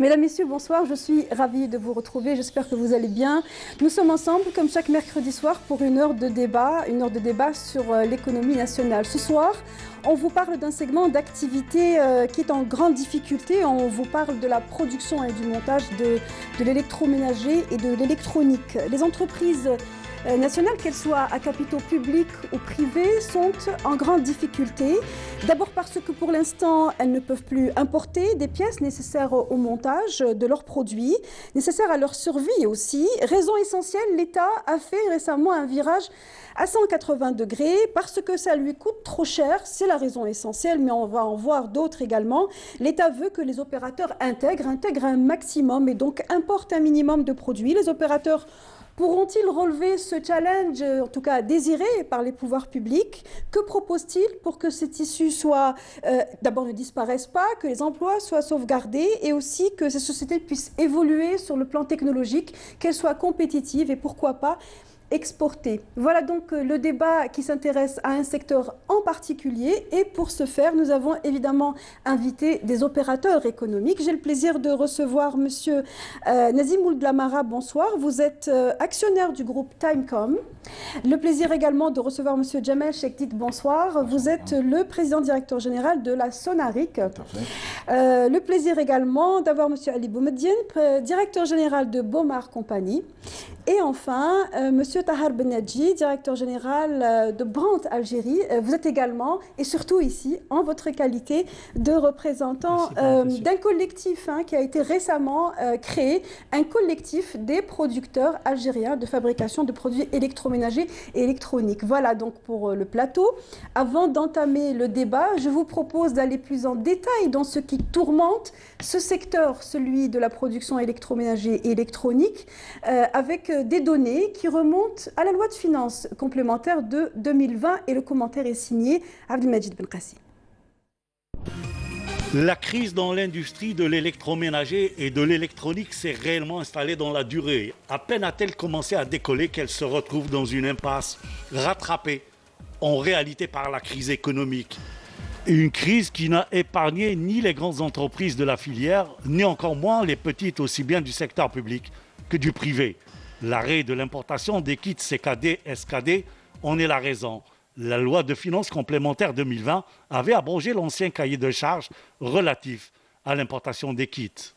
Mesdames, Messieurs, bonsoir. Je suis ravie de vous retrouver. J'espère que vous allez bien. Nous sommes ensemble, comme chaque mercredi soir, pour une heure de débat sur l'économie nationale. Ce soir, on vous parle d'un segment d'activité qui est en grande difficulté. On vous parle de la production et du montage de l'électroménager et de l'électronique. Les entreprises nationales, qu'elles soient à capitaux publics ou privés, sont en grande difficulté. D'abord parce que pour l'instant, elles ne peuvent plus importer des pièces nécessaires au montage de leurs produits, nécessaires à leur survie aussi. Raison essentielle, l'État a fait récemment un virage à 180 degrés parce que ça lui coûte trop cher. C'est la raison essentielle, mais on va en voir d'autres également. L'État veut que les opérateurs intègrent un maximum et donc importent un minimum de produits. Les opérateurs pourront-ils relever ce challenge, en tout cas désiré par les pouvoirs publics? Que propose-t-il pour que ces tissus d'abord ne disparaissent pas, que les emplois soient sauvegardés et aussi que ces sociétés puissent évoluer sur le plan technologique, qu'elles soient compétitives et pourquoi pas exporter. Voilà donc le débat qui s'intéresse à un secteur en particulier et pour ce faire, nous avons évidemment invité des opérateurs économiques. J'ai le plaisir de recevoir Monsieur Nazim Ouldlamara, bonsoir. Vous êtes actionnaire du groupe Timecom. Le plaisir également de recevoir Monsieur Jamel Chekdid, bonsoir. Vous êtes le président directeur général de la Sonaric. Le plaisir également d'avoir Monsieur Ali Boumediene, directeur général de Bomar Compagnie. Et enfin, Monsieur Tahar Benadji, directeur général de Brandt Algérie. Vous êtes également, et surtout ici, en votre qualité de représentant d'un collectif qui a été récemment créé, un collectif des producteurs algériens de fabrication de produits électroménagers et électroniques. Voilà donc pour le plateau. Avant d'entamer le débat, je vous propose d'aller plus en détail dans ce qui tourmente ce secteur, celui de la production électroménager et électronique, avec des données qui remontent à la loi de finances complémentaire de 2020 et le commentaire est signé Abdelmajid Benkassi. La crise dans l'industrie de l'électroménager et de l'électronique s'est réellement installée dans la durée. À peine a-t-elle commencé à décoller qu'elle se retrouve dans une impasse, rattrapée en réalité par la crise économique. Une crise qui n'a épargné ni les grandes entreprises de la filière, ni encore moins les petites, aussi bien du secteur public que du privé. L'arrêt de l'importation des kits CKD, SKD en est la raison. La loi de finances complémentaire 2020 avait abrogé l'ancien cahier de charges relatif à l'importation des kits.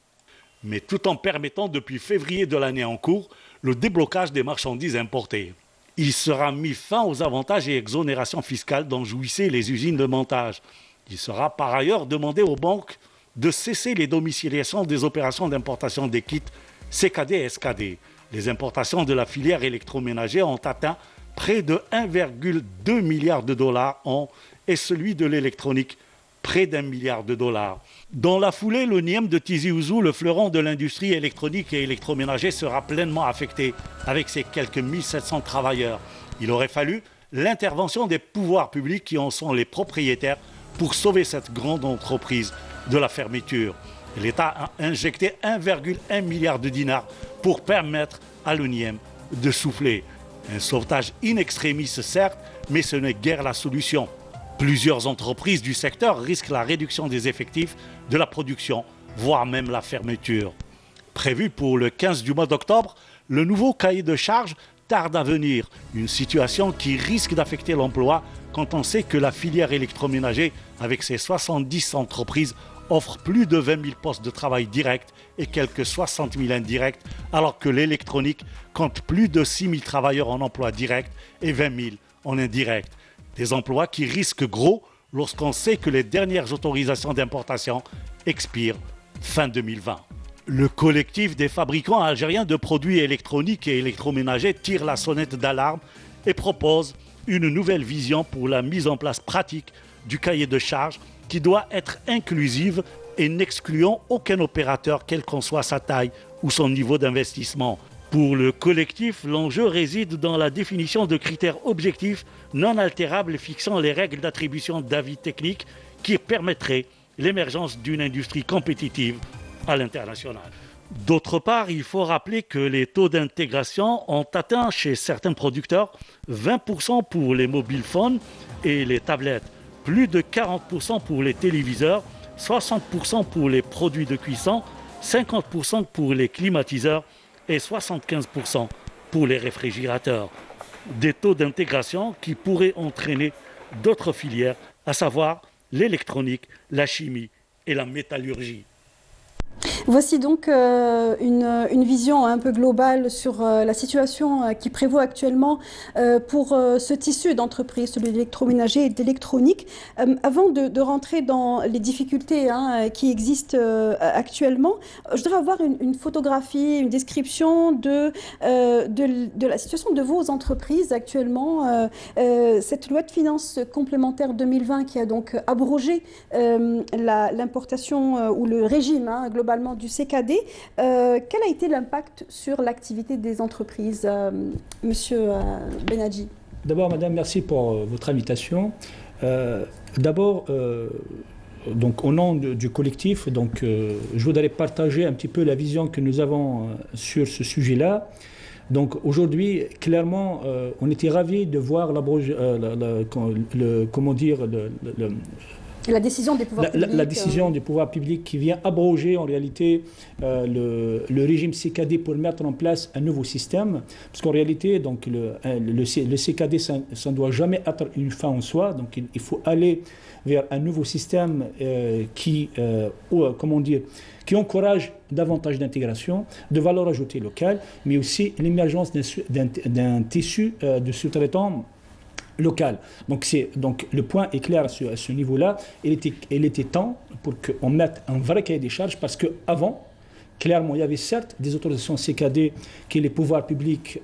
Mais tout en permettant depuis février de l'année en cours le déblocage des marchandises importées. Il sera mis fin aux avantages et exonérations fiscales dont jouissaient les usines de montage. Il sera par ailleurs demandé aux banques de cesser les domiciliations des opérations d'importation des kits CKD et SKD. Les importations de la filière électroménager ont atteint près de 1,2 milliard de dollars et celui de l'électronique près d'1 milliard de dollars. Dans la foulée, le NIEM de Tizi Ouzou, le fleuron de l'industrie électronique et électroménager, sera pleinement affecté avec ses quelques 1700 travailleurs. Il aurait fallu l'intervention des pouvoirs publics qui en sont les propriétaires pour sauver cette grande entreprise de la fermeture. L'État a injecté 1,1 milliard de dinars pour permettre à l'ONIEM de souffler. Un sauvetage in extremis certes, mais ce n'est guère la solution. Plusieurs entreprises du secteur risquent la réduction des effectifs de la production, voire même la fermeture. Prévu pour le 15 du mois d'octobre, le nouveau cahier de charges tarde à venir. Une situation qui risque d'affecter l'emploi quand on sait que la filière électroménager, avec ses 70 entreprises, offre plus de 20 000 postes de travail directs et quelques 60 000 indirects, alors que l'électronique compte plus de 6 000 travailleurs en emploi direct et 20 000 en indirect. Des emplois qui risquent gros lorsqu'on sait que les dernières autorisations d'importation expirent fin 2020. Le collectif des fabricants algériens de produits électroniques et électroménagers tire la sonnette d'alarme et propose une nouvelle vision pour la mise en place pratique du cahier de charges qui doit être inclusive et n'excluant aucun opérateur, quelle qu'en soit sa taille ou son niveau d'investissement. Pour le collectif, l'enjeu réside dans la définition de critères objectifs non altérables fixant les règles d'attribution d'avis techniques qui permettraient l'émergence d'une industrie compétitive à l'international. D'autre part, il faut rappeler que les taux d'intégration ont atteint chez certains producteurs 20% pour les mobile phones et les tablettes, plus de 40% pour les téléviseurs, 60% pour les produits de cuisson, 50% pour les climatiseurs et 75% pour les réfrigérateurs. Des taux d'intégration qui pourraient entraîner d'autres filières, à savoir l'électronique, la chimie et la métallurgie. Voici donc une vision un peu globale sur la situation qui prévaut actuellement pour ce tissu d'entreprise, celui de l'électroménager et de l'électronique. Avant de rentrer dans les difficultés qui existent actuellement, je voudrais avoir une photographie, une description de la situation de vos entreprises actuellement. Cette loi de finances complémentaire 2020 qui a donc abrogé l'importation ou le régime globalement du CKD. Quel a été l'impact sur l'activité des entreprises, Monsieur Benadji? D'abord, Madame, merci pour votre invitation. D'abord, donc, au nom du collectif, donc, je voudrais partager un petit peu la vision que nous avons sur ce sujet-là. Donc aujourd'hui, clairement, on était ravis de voir la décision des pouvoirs publics. La décision des pouvoirs publics qui vient abroger en réalité le régime CKD pour mettre en place un nouveau système. Parce qu'en réalité, donc, le CKD, ça ne doit jamais être une fin en soi. Donc il faut aller vers un nouveau système qui encourage davantage d'intégration, de valeur ajoutée locale, mais aussi l'émergence d'un tissu de sous-traitants local. Donc le point est clair à ce niveau-là. Il était temps pour qu'on mette un vrai cahier des charges parce qu'avant, clairement, il y avait certes des autorisations CKD que les pouvoirs publics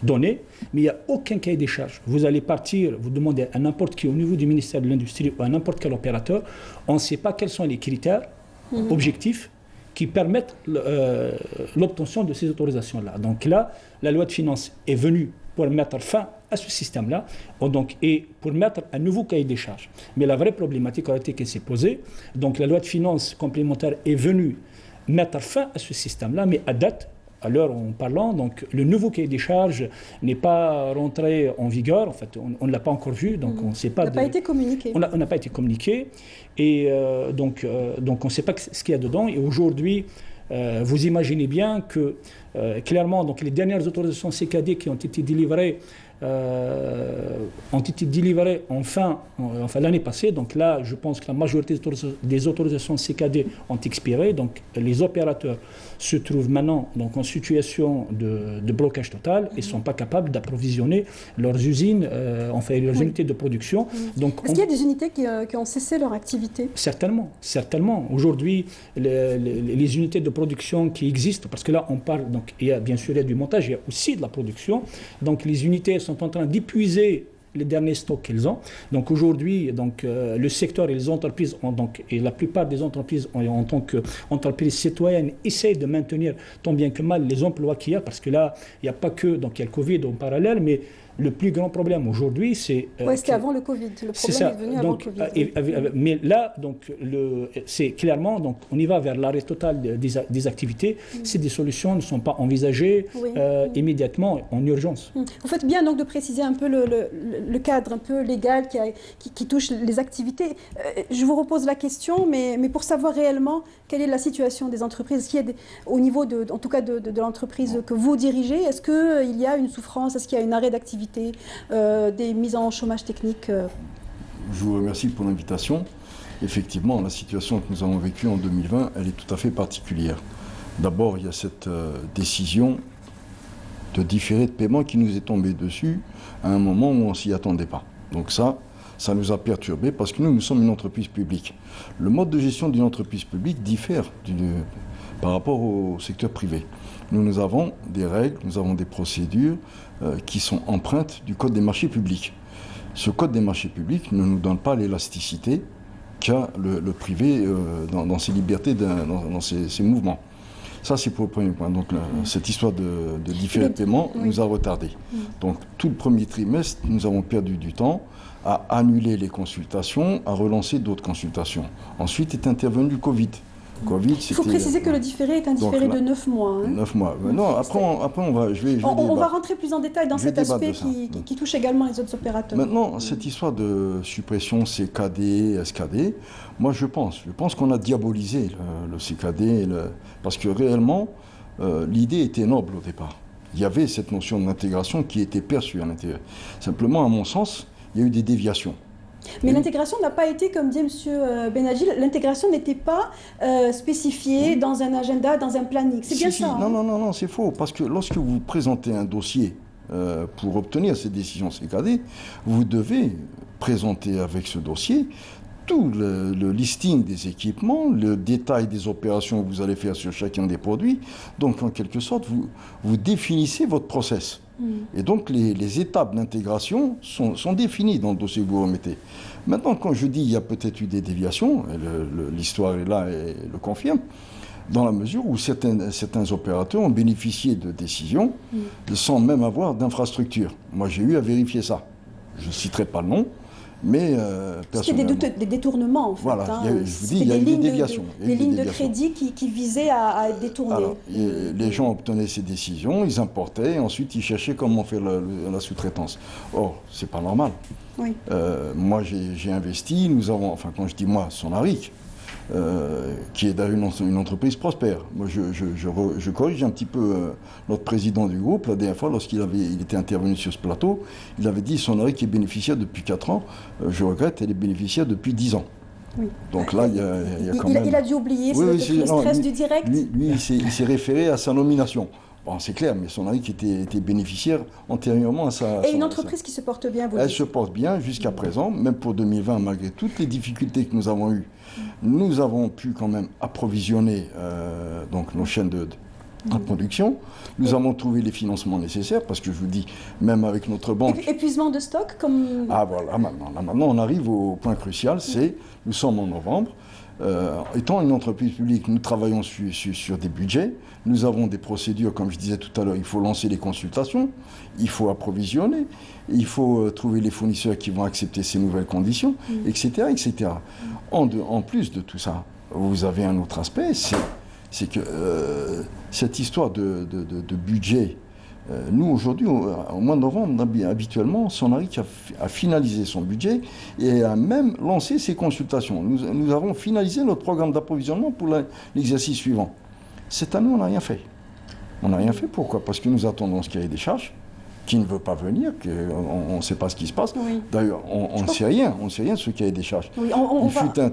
donnaient, mais il n'y a aucun cahier des charges. Vous allez partir, vous demandez à n'importe qui au niveau du ministère de l'Industrie ou à n'importe quel opérateur, on ne sait pas quels sont les critères objectifs qui permettent l'obtention de ces autorisations-là. Donc là, la loi de finances est venue pour mettre fin à ce système-là et pour mettre un nouveau cahier des charges. Mais la vraie problématique a été qu'elle s'est posée. Donc la loi de finances complémentaire est venue mettre fin à ce système-là, mais à date, à l'heure où en parlant, donc le nouveau cahier des charges n'est pas rentré en vigueur. En fait, on ne l'a pas encore vu, donc on ne sait pas. Il n'a pas été communiqué. On n'a pas été communiqué, et donc on ne sait pas ce qu'il y a dedans. Et aujourd'hui, vous imaginez bien que clairement, donc les dernières autorisations CKD qui ont été délivrées enfin l'année passée. Donc là, je pense que la majorité des autorisations CKD ont expiré. Donc les opérateurs se trouvent maintenant donc, en situation de blocage total et ne sont pas capables d'approvisionner leurs usines, leurs unités de production. Donc, est-ce qu'il y a des unités qui ont cessé leur activité? Certainement, certainement. Aujourd'hui, les unités de production qui existent, parce que là, on parle, donc, il y a bien sûr du montage, il y a aussi de la production. Donc les unités sont en train d'épuiser les derniers stocks qu'ils ont. Donc aujourd'hui, le secteur et les entreprises et la plupart des entreprises en tant qu'entreprises citoyennes essayent de maintenir tant bien que mal les emplois qu'il y a, parce que là, il n'y a pas que, donc il y a le Covid en parallèle, mais le plus grand problème aujourd'hui, c'est... c'était avant le Covid. Le problème est venu avant le Covid. Mais là, c'est clairement, donc, on y va vers l'arrêt total des activités. Si des solutions ne sont pas envisagées immédiatement, en urgence. Vous faites bien donc de préciser un peu le cadre un peu légal qui touche les activités. Je vous repose la question, mais pour savoir réellement quelle est la situation des entreprises, est-ce qu'il y a au niveau en tout cas de l'entreprise que vous dirigez, est-ce qu'il y a une souffrance, est-ce qu'il y a un arrêt d'activité, des mises en chômage technique? Je vous remercie pour l'invitation. Effectivement, la situation que nous avons vécue en 2020, elle est tout à fait particulière. D'abord, il y a cette décision de différé de paiement qui nous est tombée dessus à un moment où on ne s'y attendait pas. Donc ça nous a perturbés parce que nous sommes une entreprise publique. Le mode de gestion d'une entreprise publique diffère par rapport au secteur privé. Nous avons des règles, nous avons des procédures qui sont empreintes du Code des marchés publics. Ce Code des marchés publics ne nous donne pas l'élasticité qu'a le privé dans ses libertés, dans ses mouvements. Ça, c'est pour le premier point. Donc, cette histoire de différé de paiement nous a retardés. Donc, tout le premier trimestre, nous avons perdu du temps à annuler les consultations, à relancer d'autres consultations. Ensuite est intervenu le Covid. Covid, il faut préciser que le différé est un différé de 9 mois. 9 mois. Non, après, on va... On va rentrer plus en détail dans cet aspect qui touche également les autres opérateurs. Maintenant, cette histoire de suppression CKD, SKD, moi je pense qu'on a diabolisé le CKD, parce que réellement, l'idée était noble au départ. Il y avait cette notion d'intégration qui était perçue à l'intérieur. Simplement, à mon sens, il y a eu des déviations. Mais l'intégration n'a pas été, comme dit M. Benadjil, l'intégration n'était pas spécifiée dans un agenda, dans un planning. C'est bien ça. Non, c'est faux. Parce que lorsque vous présentez un dossier pour obtenir ces décisions CKD, vous devez présenter avec ce dossier tout le listing des équipements, le détail des opérations que vous allez faire sur chacun des produits. Donc, en quelque sorte, vous définissez votre process. Et donc, les étapes d'intégration sont définies dans le dossier que vous remettez. Maintenant, quand je dis qu'il y a peut-être eu des déviations, l'histoire est là et le confirme, dans la mesure où certains opérateurs ont bénéficié de décisions sans même avoir d'infrastructure. Moi, j'ai eu à vérifier ça. Je ne citerai pas le nom. Mais c'était des détournements, en fait. Voilà, hein. Je vous dis, il y a eu des déviations. Des lignes de crédit qui visaient à être détournées. Alors, les gens obtenaient ces décisions, ils importaient, et ensuite ils cherchaient comment faire la sous-traitance. Or, c'est pas normal. Oui. Moi, j'ai investi, nous avons, enfin quand je dis moi, Sonaric, qui est d'ailleurs une entreprise prospère. Moi, je corrige un petit peu notre président du groupe. La dernière fois, lorsqu'il était intervenu sur ce plateau, il avait dit Sonaric est bénéficiaire depuis 4 ans. Je regrette, elle est bénéficiaire depuis 10 ans. Oui. Donc là, il y a quand même... Il a dû oublier, le stress du direct. Lui, il s'est référé à sa nomination. Bon, c'est clair, mais Sonaric était bénéficiaire antérieurement à sa... Et une entreprise qui se porte bien, vous Elle se porte bien jusqu'à présent, même pour 2020, malgré toutes les difficultés que nous avons eues. Nous avons pu quand même approvisionner donc nos chaînes de production. Nous avons trouvé les financements nécessaires, parce que je vous dis, même avec notre banque... Épuisement de stock comme... Ah voilà, maintenant on arrive au point crucial, c'est, nous sommes en novembre, étant une entreprise publique, nous travaillons sur des budgets, nous avons des procédures, comme je disais tout à l'heure, il faut lancer les consultations, il faut approvisionner, il faut trouver les fournisseurs qui vont accepter ces nouvelles conditions, etc. etc. En plus de tout ça, vous avez un autre aspect, c'est que cette histoire de budget, nous aujourd'hui, au mois de novembre, habituellement, Sonaric a finalisé son budget et a même lancé ses consultations. Nous avons finalisé notre programme d'approvisionnement pour l'exercice suivant. Cette année, on n'a rien fait. On n'a rien fait, pourquoi? Parce que nous attendons ce cahier des charges, qui ne veut pas venir, on ne sait pas ce qui se passe. Oui. D'ailleurs, on ne sait rien, de ce cahier des charges. Oui, il fut un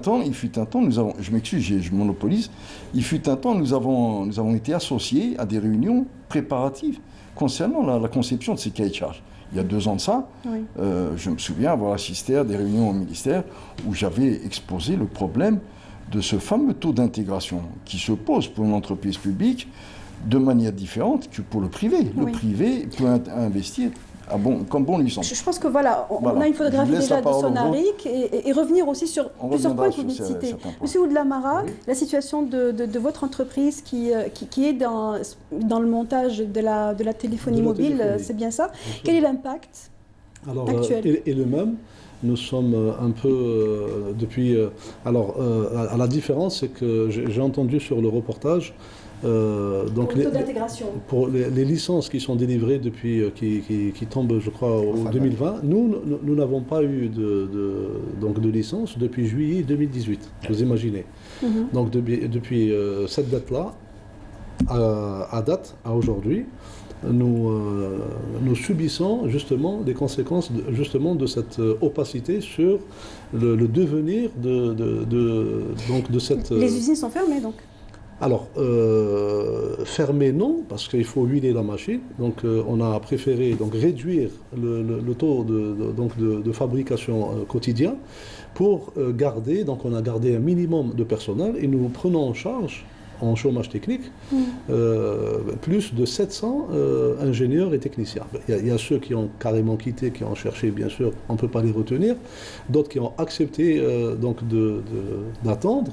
temps, nous avons, je m'excuse, je monopolise, il fut un temps, nous avons été associés à des réunions préparatives concernant la conception de ces cahiers de charges. Il y a 2 ans de ça, je me souviens avoir assisté à des réunions au ministère où j'avais exposé le problème de ce fameux taux d'intégration qui se pose pour une entreprise publique de manière différente que pour le privé. Le privé peut investir comme bon lui semble. Je pense que voilà, on a une photographie déjà de Sonaric et revenir aussi sur plusieurs points que vous venez de citer. Monsieur Oudlamara, la situation de votre entreprise qui est dans le montage de la téléphonie mobile, c'est bien ça. Quel est l'impact actuel? Et le même. Nous sommes un peu depuis... à la différence, c'est que j'ai entendu sur le reportage... donc pour le taux d'intégration. Pour les licences qui sont délivrées depuis... qui tombent, je crois, en 2020, nous n'avons pas eu de licence depuis juillet 2018, vous imaginez. Donc depuis cette date-là, à aujourd'hui, nous subissons justement des conséquences de cette opacité sur le devenir de cette... Les usines sont fermées donc? Alors, fermées non, parce qu'il faut huiler la machine. Donc on a préféré réduire le taux de fabrication quotidien pour garder, donc on a gardé un minimum de personnel et nous prenons en charge en chômage technique, plus de 700 ingénieurs et techniciens. Il y a ceux qui ont carrément quitté, qui ont cherché, bien sûr, on ne peut pas les retenir, d'autres qui ont accepté d'attendre,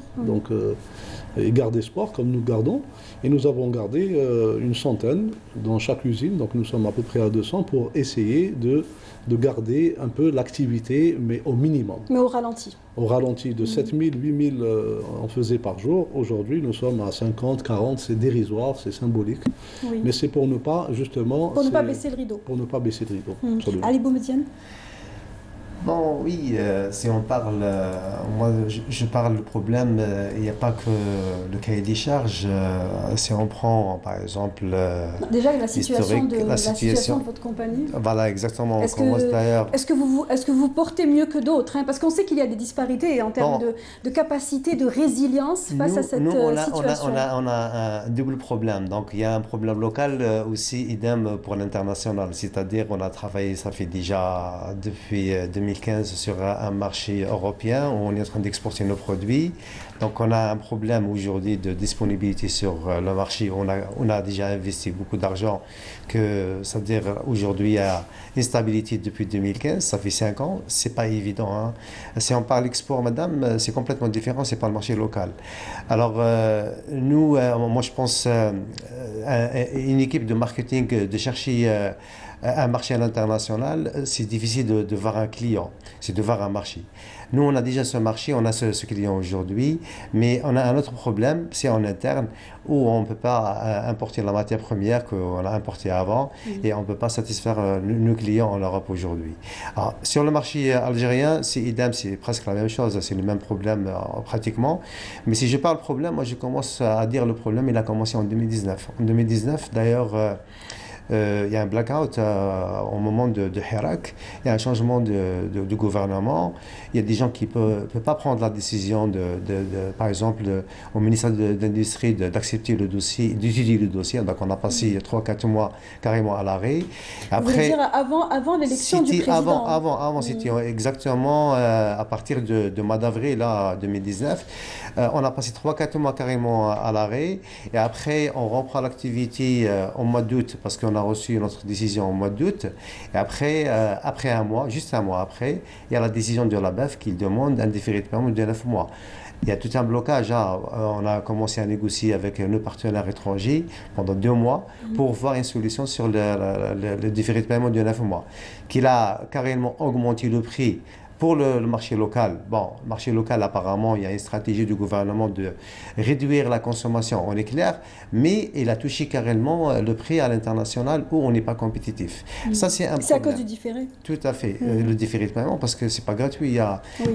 et garder espoir comme nous gardons, et nous avons gardé une centaine dans chaque usine, donc nous sommes à peu près à 200 pour essayer de garder un peu l'activité, mais au minimum. Mais au ralenti. au ralenti de 7 000, 8 000 on faisait par jour. Aujourd'hui, nous sommes à 50, 40, c'est dérisoire, c'est symbolique. Oui. Mais c'est pour ne pas, justement... Pour ne pas baisser le rideau. Pour ne pas baisser le rideau, absolument. Ali Boumediene. Bon, oui, si on parle, moi je parle du problème, il n'y a pas que le cahier des charges. Si on prend par exemple déjà la situation de la situation de votre compagnie. Voilà, exactement. Est-ce que vous portez mieux que d'autres, hein? Parce qu'on sait qu'il y a des disparités en termes de capacité, de résilience face à cette situation. On a un double problème. Donc il y a un problème local aussi, idem pour l'international. C'est-à-dire on a travaillé, ça fait déjà depuis 2015 sur un marché européen où on est en train d'exporter nos produits. Donc on a un problème aujourd'hui de disponibilité sur le marché. On a déjà investi beaucoup d'argent, c'est-à-dire aujourd'hui il y a une stabilité depuis 2015, ça fait 5 ans, c'est pas évident. Hein. Si on parle export, madame, c'est complètement différent, c'est pas le marché local. Alors nous, moi je pense une équipe de marketing de chercher un marché à l'international, c'est difficile de voir un client, c'est de voir un marché. Nous, on a déjà ce marché, on a ce client aujourd'hui, mais on a un autre problème, c'est en interne, où on ne peut pas importer la matière première qu'on a importée avant, et on ne peut pas satisfaire nos clients en Europe aujourd'hui. Alors, sur le marché algérien, c'est idem, c'est presque la même chose, c'est le même problème pratiquement. Mais si je parle problème, moi je commence à dire le problème, il a commencé en 2019. En 2019, d'ailleurs, il y a un blackout au moment de Hirak, il y a un changement de gouvernement, il y a des gens qui ne peuvent pas prendre la décision, par exemple, au ministère de l'Industrie d'accepter le dossier, d'étudier le dossier. Donc on a passé 3-4 mois carrément à l'arrêt. Vous voulez dire avant l'élection du président? Avant, c'était exactement à partir de mois d'avril 2019. On a passé 3-4 mois carrément à l'arrêt. Et après, on reprend l'activité au mois d'août parce qu'on a reçu notre décision au mois d'août. Et après un mois, juste un mois après, il y a la décision de la BEF qui demande un différé de paiement de 9 mois. Il y a tout un blocage. Hein. On a commencé à négocier avec nos partenaires étrangers pendant 2 mois pour voir une solution sur le différé de paiement de 9 mois, qui a carrément augmenté le prix. Pour le marché local, bon, le marché local, apparemment, il y a une stratégie du gouvernement de réduire la consommation, on est clair, mais il a touché carrément le prix à l'international où on n'est pas compétitif. Ça, c'est un problème. C'est à cause du différé? Tout à fait, le différé de paiement, parce que c'est pas gratuit.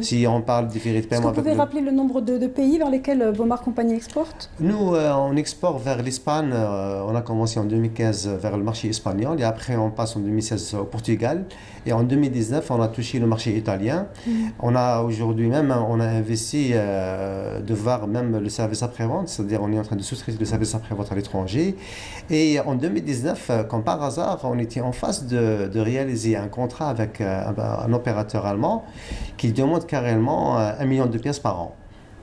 Si on parle de différé de paiement... Est-ce que vous pouvez rappeler le nombre de pays vers lesquels vos marques compagnies exportent? Nous, on exporte vers l'Espagne. On a commencé en 2015 vers le marché espagnol, et après, on passe en 2016 au Portugal, et en 2019, on a touché le marché italien. On a aujourd'hui même, on a investi de voir même le service après-vente, c'est-à-dire on est en train de sous-traiter le service après-vente à l'étranger. Et en 2019, comme par hasard, on était en phase de réaliser un contrat avec un opérateur allemand qui demande carrément 1 million de pièces par an.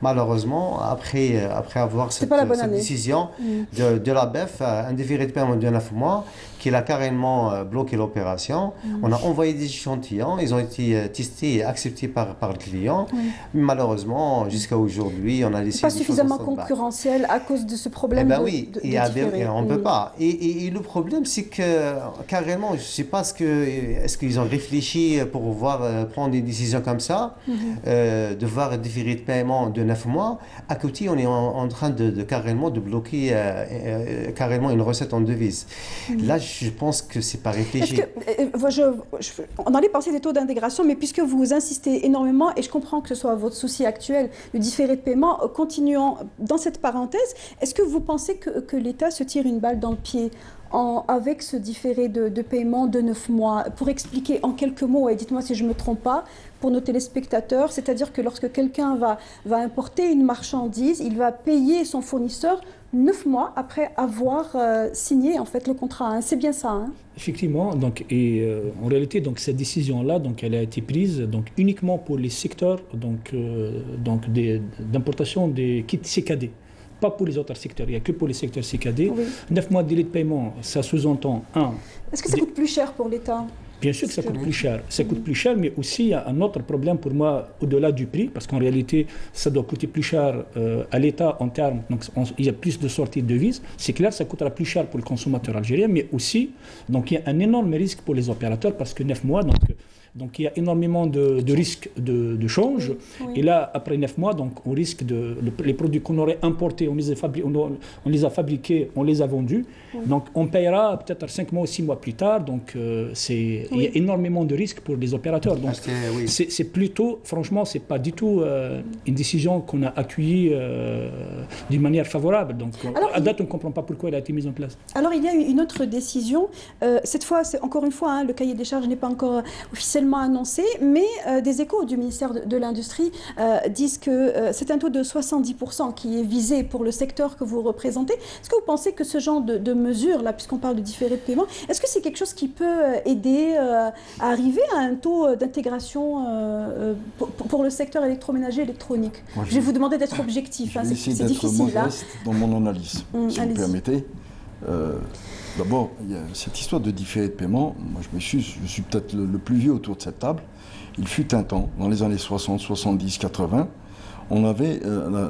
Malheureusement, après avoir cette décision de la BEF, un différé de paiement de 9 mois, qui a carrément bloqué l'opération, on a envoyé des échantillons, ils ont été testés et acceptés par le client. Malheureusement, jusqu'à aujourd'hui, on a laissé... Pas suffisamment concurrentiel à cause de ce problème de différé. On ne peut pas. Et le problème, c'est que carrément, je ne sais pas est-ce qu'ils ont réfléchi pour prendre des décisions comme ça, de voir un différé de paiement de 9 mois. À côté, on est en train de carrément de bloquer carrément une recette en devise. Là, je pense que c'est pas réfléchi. On allait penser des taux d'intégration, mais puisque vous insistez énormément, et je comprends que ce soit votre souci actuel, le différé de paiement, continuons dans cette parenthèse. Est-ce que vous pensez que l'État se tire une balle dans le pied avec ce différé de paiement de 9 mois? Pour expliquer en quelques mots, et dites-moi si je ne me trompe pas, pour nos téléspectateurs, c'est-à-dire que lorsque quelqu'un va importer une marchandise, il va payer son fournisseur 9 mois après avoir signé en fait le contrat. Hein. C'est bien ça, hein? Effectivement. Donc, en réalité, donc, cette décision-là, donc, elle a été prise donc, uniquement pour les secteurs d'importation des kits CKD. Pas pour les autres secteurs, il n'y a que pour les secteurs CKD. Oui. 9 mois de délai de paiement, ça sous-entend Est-ce que ça coûte plus cher pour l'État? Bien sûr que ça coûte plus cher. Ça coûte plus cher, mais aussi il y a un autre problème pour moi au-delà du prix, parce qu'en réalité, ça doit coûter plus cher à l'État en termes. Donc, il y a plus de sorties de devises. C'est clair, ça coûtera plus cher pour le consommateur algérien, mais aussi, donc il y a un énorme risque pour les opérateurs, parce que 9 mois, donc Donc il y a énormément de risques de change. Oui. Et là, après 9 mois, donc, on risque les produits qu'on aurait importés, on les a fabriqués, on les a vendus. Donc on paiera peut-être 5 mois ou 6 mois plus tard. Donc il y a énormément de risques pour les opérateurs. Donc c'est plutôt, franchement, c'est pas du tout une décision qu'on a accueillie d'une manière favorable. Donc à date, on ne comprend pas pourquoi elle a été mise en place. Alors il y a eu une autre décision. Cette fois, encore une fois, le cahier des charges n'est pas encore officiellement annoncé, mais des échos du ministère de l'Industrie disent que c'est un taux de 70% qui est visé pour le secteur que vous représentez. Est-ce que vous pensez que ce genre de mesures, là, puisqu'on parle de différé de paiement, est-ce que c'est quelque chose qui peut aider à arriver à un taux d'intégration pour le secteur électroménager électronique? Je vais vous demander d'être objectif, c'est difficile. Dans mon analyse, si vous permettez. D'abord, il y a cette histoire de différé de paiement. Moi, je suis peut-être le plus vieux autour de cette table. Il fut un temps, dans les années 60, 70, 80, on avait,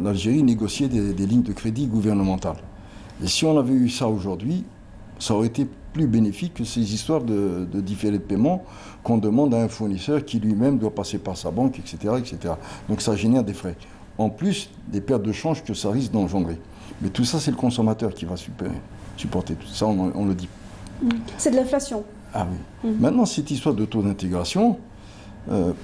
l'Algérie négociait des lignes de crédit gouvernementales. Et si on avait eu ça aujourd'hui, ça aurait été plus bénéfique que ces histoires de différé de paiement qu'on demande à un fournisseur qui lui-même doit passer par sa banque, etc., etc. Donc ça génère des frais. En plus, des pertes de change que ça risque d'engendrer. Mais tout ça, c'est le consommateur qui va supporter tout ça, on le dit. C'est de l'inflation. Ah oui. Maintenant, cette histoire de taux d'intégration,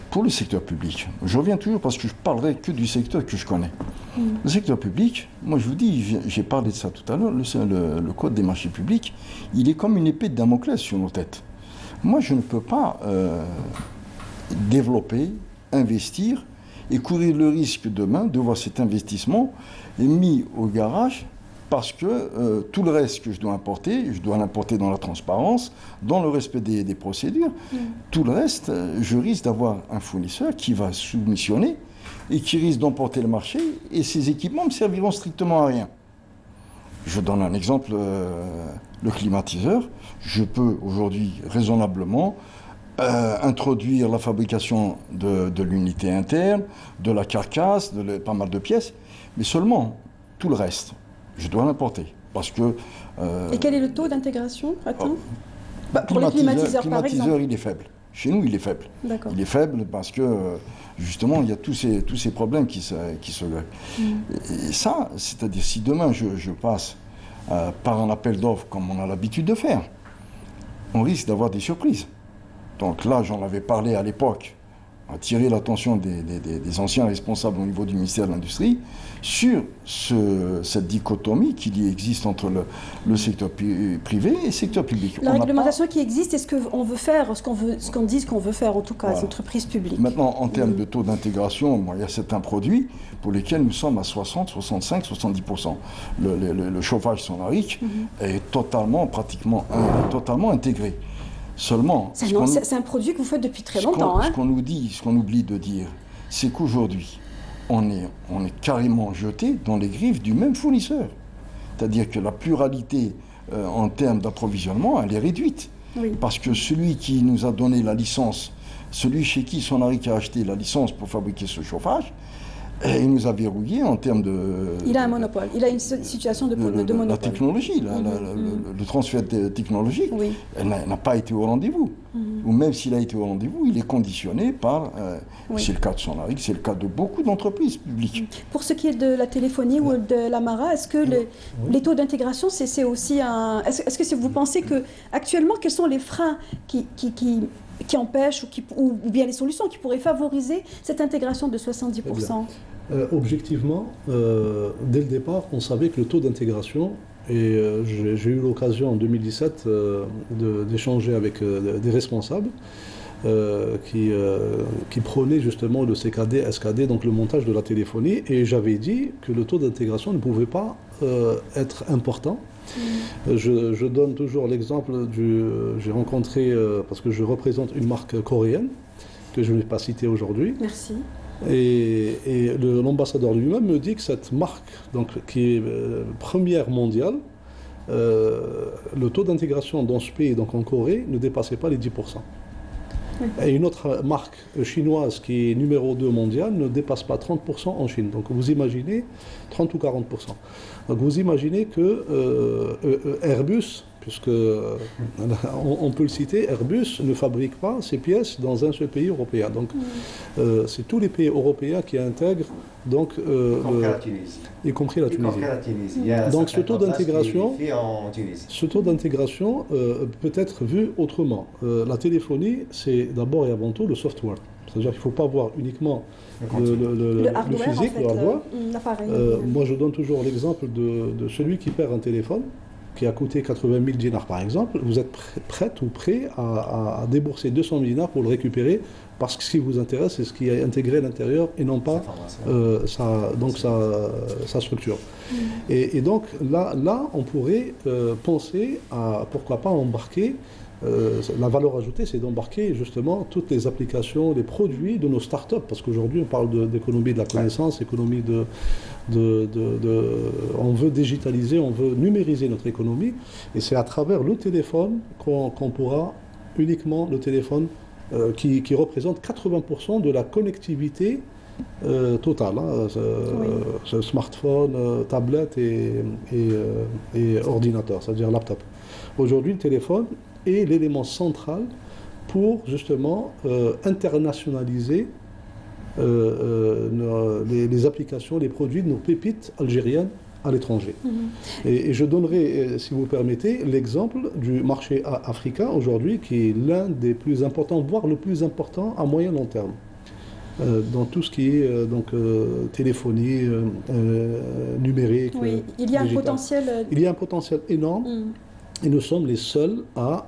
pour le secteur public, je reviens toujours parce que je parlerai que du secteur que je connais. Le secteur public, moi je vous dis, j'ai parlé de ça tout à l'heure, le code des marchés publics, il est comme une épée de Damoclès sur nos têtes. Moi je ne peux pas développer, investir et courir le risque demain de voir cet investissement mis au garage parce que tout le reste que je dois l'importer dans la transparence, dans le respect des procédures. Tout le reste, je risque d'avoir un fournisseur qui va soumissionner et qui risque d'emporter le marché et ces équipements me serviront strictement à rien. Je donne un exemple, le climatiseur. Je peux aujourd'hui raisonnablement introduire la fabrication de l'unité interne, de la carcasse, pas mal de pièces, mais seulement tout le reste. Je dois l'importer parce que... Et quel est le taux d'intégration pour les climatiseurs, par exemple? Il est faible. Chez nous, il est faible. Il est faible parce que, justement, il y a tous ces problèmes qui se greffent. Et ça, c'est-à-dire, si demain, je passe par un appel d'offres comme on a l'habitude de faire, on risque d'avoir des surprises. Donc là, j'en avais parlé à l'époque, attirer l'attention des anciens responsables au niveau du ministère de l'Industrie sur cette dichotomie qui existe entre le secteur privé et le secteur public. La réglementation qui existe, est-ce qu'on veut faire ce qu'on dit qu'on veut faire, en tout cas, les entreprises publiques? Maintenant, en termes de taux d'intégration, il y a certains produits pour lesquels nous sommes à 60, 65, 70%. Le chauffage sonarique est pratiquement totalement intégré. Seulement, c'est un produit que vous faites depuis très longtemps. Ce qu'on oublie de dire, c'est qu'aujourd'hui, on est carrément jeté dans les griffes du même fournisseur. C'est-à-dire que la pluralité en termes d'approvisionnement, elle est réduite. Parce que celui qui nous a donné la licence, celui chez qui Sonaric a acheté la licence pour fabriquer ce chauffage, il nous a verrouillé en termes de... Il a un monopole, il a une situation de monopole. La technologie, le transfert technologique, elle n'a pas été au rendez-vous. Ou même s'il a été au rendez-vous, il est conditionné par... C'est le cas de Sonaric, c'est le cas de beaucoup d'entreprises publiques. Pour ce qui est de la téléphonie ou de l'Amara, est-ce que les taux d'intégration, c'est aussi un... Est-ce que vous pensez que actuellement, quels sont les freins qui empêchent ou bien les solutions qui pourraient favoriser cette intégration de 70%? Objectivement, dès le départ, on savait que le taux d'intégration, et j'ai eu l'occasion en 2017 d'échanger avec des responsables qui prônaient justement le CKD, SKD, donc le montage de la téléphonie, et j'avais dit que le taux d'intégration ne pouvait pas être important. Je donne toujours l'exemple j'ai rencontré, parce que je représente une marque coréenne, que je ne vais pas citer aujourd'hui. Merci. Et l'ambassadeur lui-même me dit que cette marque, donc, qui est première mondiale, le taux d'intégration dans ce pays, donc en Corée, ne dépassait pas les 10%. Et une autre marque chinoise qui est numéro 2 mondiale ne dépasse pas 30% en Chine. Donc vous imaginez 30 ou 40%. Donc vous imaginez que Airbus, puisque on peut le citer, Airbus ne fabrique pas ses pièces dans un seul pays européen. Donc c'est tous les pays européens qui intègrent, donc, y compris la Tunisie. Donc ce taux d'intégration peut être vu autrement. La téléphonie, c'est d'abord et avant tout le software. C'est-à-dire qu'il ne faut pas voir uniquement le hardware, physique, en fait, le hardware. l'appareil. Moi, je donne toujours l'exemple de celui qui perd un téléphone qui a coûté 80 000 dinars, par exemple. Vous êtes prête ou prêt à débourser 200 000 dinars pour le récupérer, parce que ce qui vous intéresse, c'est ce qui est intégré à l'intérieur et non pas sa structure. Et donc, là, on pourrait penser à, pourquoi pas, embarquer. La valeur ajoutée, c'est d'embarquer justement toutes les applications, les produits de nos startups, parce qu'aujourd'hui on parle d'économie de la connaissance, économie on veut digitaliser, on veut numériser notre économie, et c'est à travers le téléphone qu'on pourra, uniquement le téléphone, qui représente 80% de la connectivité totale, smartphone, tablette et ordinateur, c'est-à-dire laptop. Aujourd'hui, le téléphone est l'élément central pour justement internationaliser les applications, les produits de nos pépites algériennes à l'étranger. Et je donnerai, si vous permettez, l'exemple du marché africain aujourd'hui, qui est l'un des plus importants, voire le plus important à moyen long terme. Dans tout ce qui est téléphonie, numérique. Oui, il y a un potentiel. Il y a un potentiel énorme. Et nous sommes les seuls à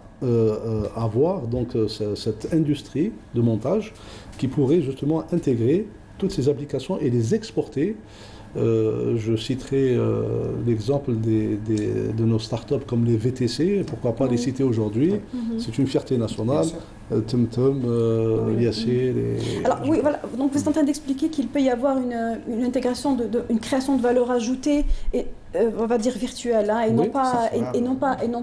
avoir donc cette industrie de montage qui pourrait justement intégrer toutes ces applications et les exporter. Je citerai l'exemple de nos startups comme les VTC, pourquoi pas les citer aujourd'hui. C'est une fierté nationale. TomTom, Yassir. Alors oui, voilà. Donc vous êtes en train d'expliquer qu'il peut y avoir une intégration, une création de valeur ajoutée, et on va dire virtuelle, hein, et, non pas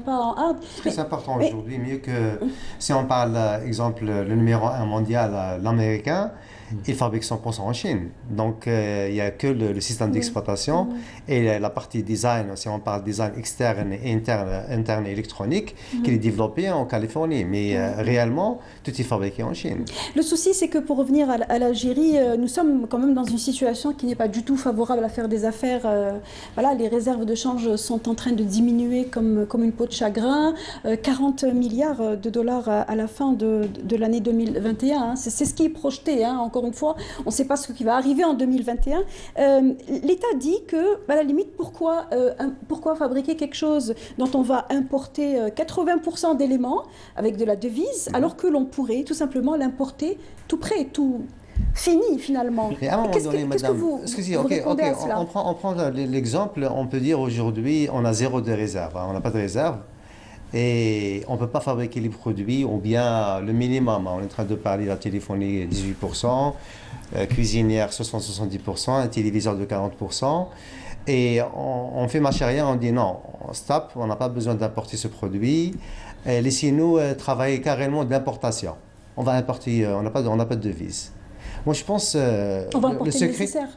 en hard. C'est important aujourd'hui, mieux que si on parle, exemple, le numéro 1 mondial, l'américain. Il fabrique 100% en Chine. Donc, il n'y a que le système d'exploitation et la partie design, si on parle design externe et interne électronique, qui est développé en Californie. Mais réellement, tout est fabriqué en Chine. Le souci, c'est que pour revenir à l'Algérie, nous sommes quand même dans une situation qui n'est pas du tout favorable à faire des affaires. Voilà, les réserves de change sont en train de diminuer comme une peau de chagrin. 40 milliards de dollars à la fin de l'année 2021. Hein. C'est ce qui est projeté, hein, encore une fois, on ne sait pas ce qui va arriver en 2021. L'État dit que, à la limite, pourquoi fabriquer quelque chose dont on va importer 80% d'éléments avec de la devise, alors que l'on pourrait tout simplement l'importer tout prêt, tout fini finalement. Et à un moment donné, madame, on prend l'exemple, on peut dire aujourd'hui, on a zéro de réserve, hein, on n'a pas de réserve. Et on ne peut pas fabriquer les produits, ou bien le minimum. On est en train de parler de la téléphonie 18%, cuisinière 60-70%, un téléviseur de 40%. Et on fait marche arrière, on dit non, stop, on n'a pas besoin d'importer ce produit. Laissez-nous travailler carrément de l'importation. On va importer, on n'a pas de devise. Moi je pense... on va importer le nécessaire.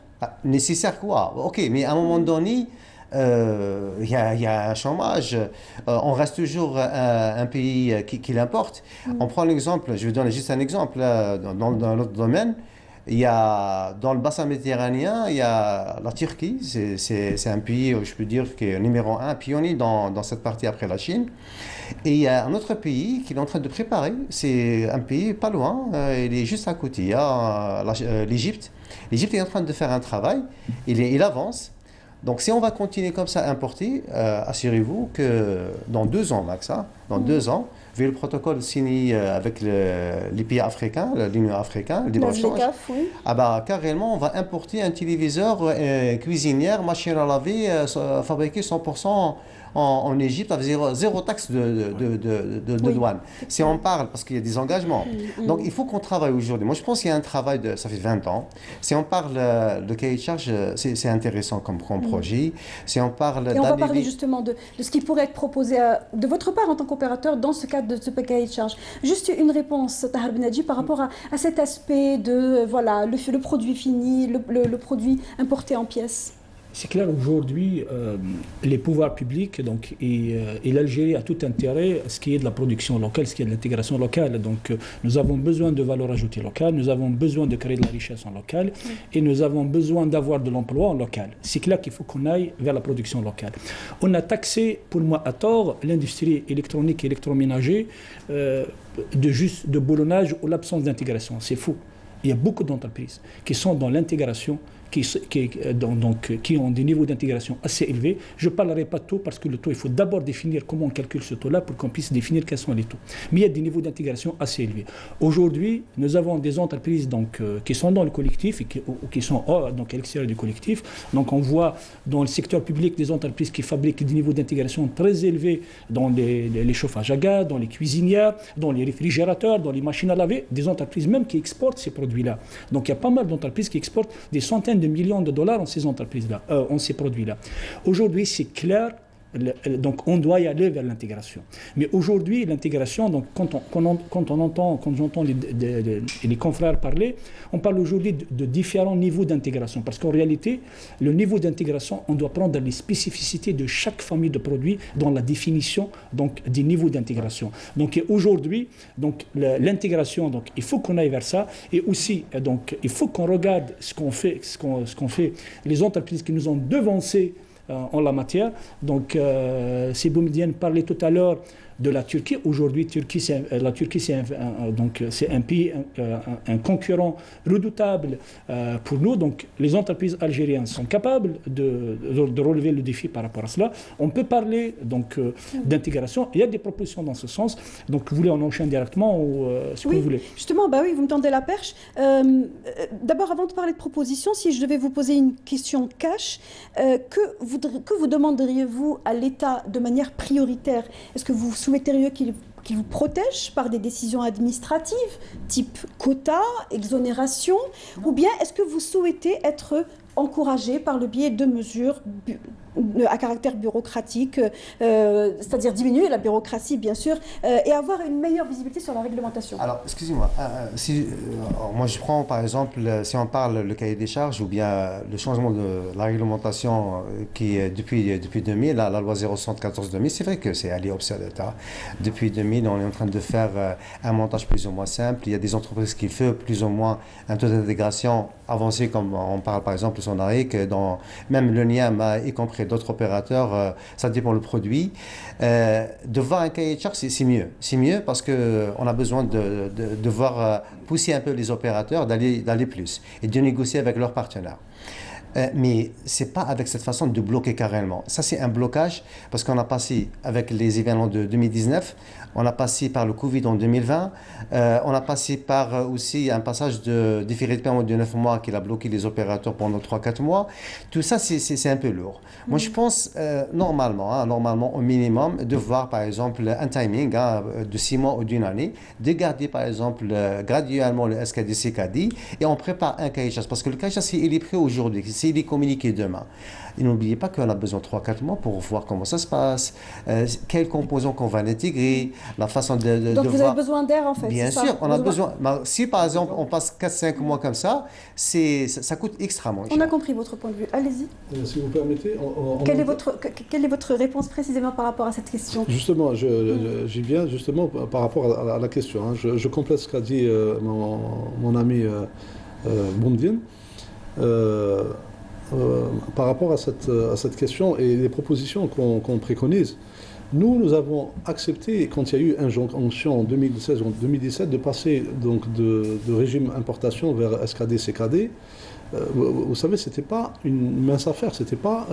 Nécessaire quoi? Ok, mais à un moment donné... Il y a un chômage, on reste toujours un pays qui l'importe. On prend l'exemple, je vais donner juste un exemple dans notre domaine. Il y a, dans le bassin méditerranéen, il y a la Turquie, c'est un pays, je peux dire, qui est numéro 1, pionnier dans cette partie après la Chine. Et il y a un autre pays qui est en train de préparer, c'est un pays pas loin, il est juste à côté, il y a l'Égypte. L'Égypte est en train de faire un travail, il avance. Donc si on va continuer comme ça à importer, assurez-vous que dans 2 ans max, dans 2 ans, vu le protocole signé avec les pays africains, l'Union africaine, le libre-échange, carrément on va importer un téléviseur, cuisinière, machine à laver, fabriqué 100% en Égypte avec zéro taxe de douane. Si on parle, parce qu'il y a des engagements. Donc il faut qu'on travaille aujourd'hui. Moi je pense qu'il y a un travail, ça fait 20 ans. Si on parle de cahier de charge, c'est intéressant comme projet. Si on parle... Et on va parler justement de ce qui pourrait être proposé de votre part en tant qu'opérateur dans ce cadre de ce cahier de charge. Juste une réponse, Tahar Benadji, par rapport à cet aspect de voilà, le produit fini, le produit importé en pièces. C'est clair, aujourd'hui, les pouvoirs publics donc, et l'Algérie a tout intérêt à ce qui est de la production locale, ce qui est de l'intégration locale. Donc, nous avons besoin de valeur ajoutée locale, nous avons besoin de créer de la richesse en local et nous avons besoin d'avoir de l'emploi en local. C'est clair qu'il faut qu'on aille vers la production locale. On a taxé, pour moi à tort, l'industrie électronique et électroménager de boulonnage ou l'absence d'intégration. C'est faux. Il y a beaucoup d'entreprises qui sont dans l'intégration, qui ont des niveaux d'intégration assez élevés. Je ne parlerai pas de taux parce que le taux, il faut d'abord définir comment on calcule ce taux-là pour qu'on puisse définir quels sont les taux. Mais il y a des niveaux d'intégration assez élevés. Aujourd'hui, nous avons des entreprises qui sont dans le collectif et qui sont à l'extérieur du collectif. Donc on voit dans le secteur public des entreprises qui fabriquent des niveaux d'intégration très élevés dans les chauffages à gaz, dans les cuisinières, dans les réfrigérateurs, dans les machines à laver, des entreprises même qui exportent ces produits-là. Donc il y a pas mal d'entreprises qui exportent des centaines de millions de dollars en ces entreprises-là, en ces produits-là. Aujourd'hui, c'est clair, donc on doit y aller vers l'intégration. Mais aujourd'hui, l'intégration, donc quand j'entends les confrères parler, on parle aujourd'hui de différents niveaux d'intégration. Parce qu'en réalité, le niveau d'intégration, on doit prendre les spécificités de chaque famille de produits dans la définition donc, des niveaux d'intégration. Donc aujourd'hui, donc, l'intégration, donc, il faut qu'on aille vers ça. Et aussi, donc, il faut qu'on regarde ce qu'on fait, les entreprises qui nous ont devancés en la matière. Donc, si Boumediene parlait tout à l'heure de la Turquie, aujourd'hui, la Turquie, c'est un pays, un concurrent redoutable pour nous. Donc, les entreprises algériennes sont capables de relever le défi par rapport à cela. On peut parler donc d'intégration. Il y a des propositions dans ce sens. Donc, vous voulez en enchaîner directement ou ce que vous voulez? Justement, oui, vous me tendez la perche. D'abord, avant de parler de propositions, si je devais vous poser une question cash, que vous demanderiez-vous à l'État de manière prioritaire? Est-ce que vous souhaiteriez qu'il vous protège par des décisions administratives, type quota, exonération, ou bien est-ce que vous souhaitez être encouragé par le biais de mesures à caractère bureaucratique, c'est-à-dire diminuer la bureaucratie, bien sûr, et avoir une meilleure visibilité sur la réglementation? Alors, excusez-moi, moi je prends par exemple, si on parle le cahier des charges ou bien le changement de la réglementation qui est depuis 2000, la loi 074-2000, c'est vrai que c'est allé obsolète. Hein. Depuis 2000, on est en train de faire un montage plus ou moins simple. Il y a des entreprises qui font plus ou moins un taux d'intégration avancé, comme on parle par exemple de Sonaric, dans même le NIAM, y compris d'autres opérateurs, ça dépend le produit. De voir un cahier de charge, c'est mieux. C'est mieux parce qu'on a besoin de voir pousser un peu les opérateurs d'aller plus et de négocier avec leurs partenaires. Mais ce n'est pas avec cette façon de bloquer carrément. Ça, c'est un blocage parce qu'on a passé avec les événements de 2019, on a passé par le Covid en 2020, on a passé par aussi un passage de différé de paiement de 9 mois qui a bloqué les opérateurs pendant 3-4 mois. Tout ça, c'est un peu lourd. Moi, je pense normalement, au minimum, de voir par exemple un timing de 6 mois ou d'une année, de garder par exemple graduellement le SKD-CKD et on prépare un cahier de charge. Parce que le cahier de charge, il est pris aujourd'hui. S'il est communiqué demain. Et n'oubliez pas qu'on a besoin de 3-4 mois pour voir comment ça se passe, quels composants qu'on va intégrer, la façon de Donc de vous voir. avez besoin d'air en fait. Bien sûr, on a besoin. Si par exemple on passe 4-5 mois comme ça, ça coûte extrêmement cher. On a compris votre point de vue. Allez-y. Si vous permettez, Quelle est votre réponse précisément par rapport à cette question? Justement, j'y viens justement par rapport à la question. Hein. Je complète ce qu'a dit mon ami Boumediene. Par rapport à cette question et les propositions qu'on préconise, nous avons accepté, quand il y a eu injonction en 2016 ou en 2017, de passer donc de régime importation vers SKD-CKD. Vous savez, c'était pas une mince affaire, c'était pas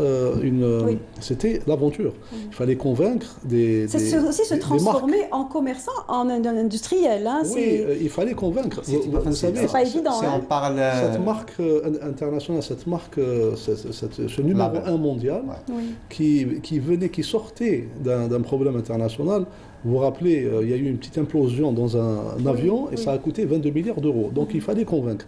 c'était l'aventure. Il fallait convaitre c'est aussi se transformer en commerçant, en industriel. Hein, oui, il fallait convaitre. Vous savez, c'est pas évident. Si on parle cette marque internationale, ce numéro 1 mondial, qui sortait d'un problème international. Vous vous rappelez, il y a eu une petite implosion dans un avion et ça a coûté 22 milliards d'euros. Donc il fallait convaincre.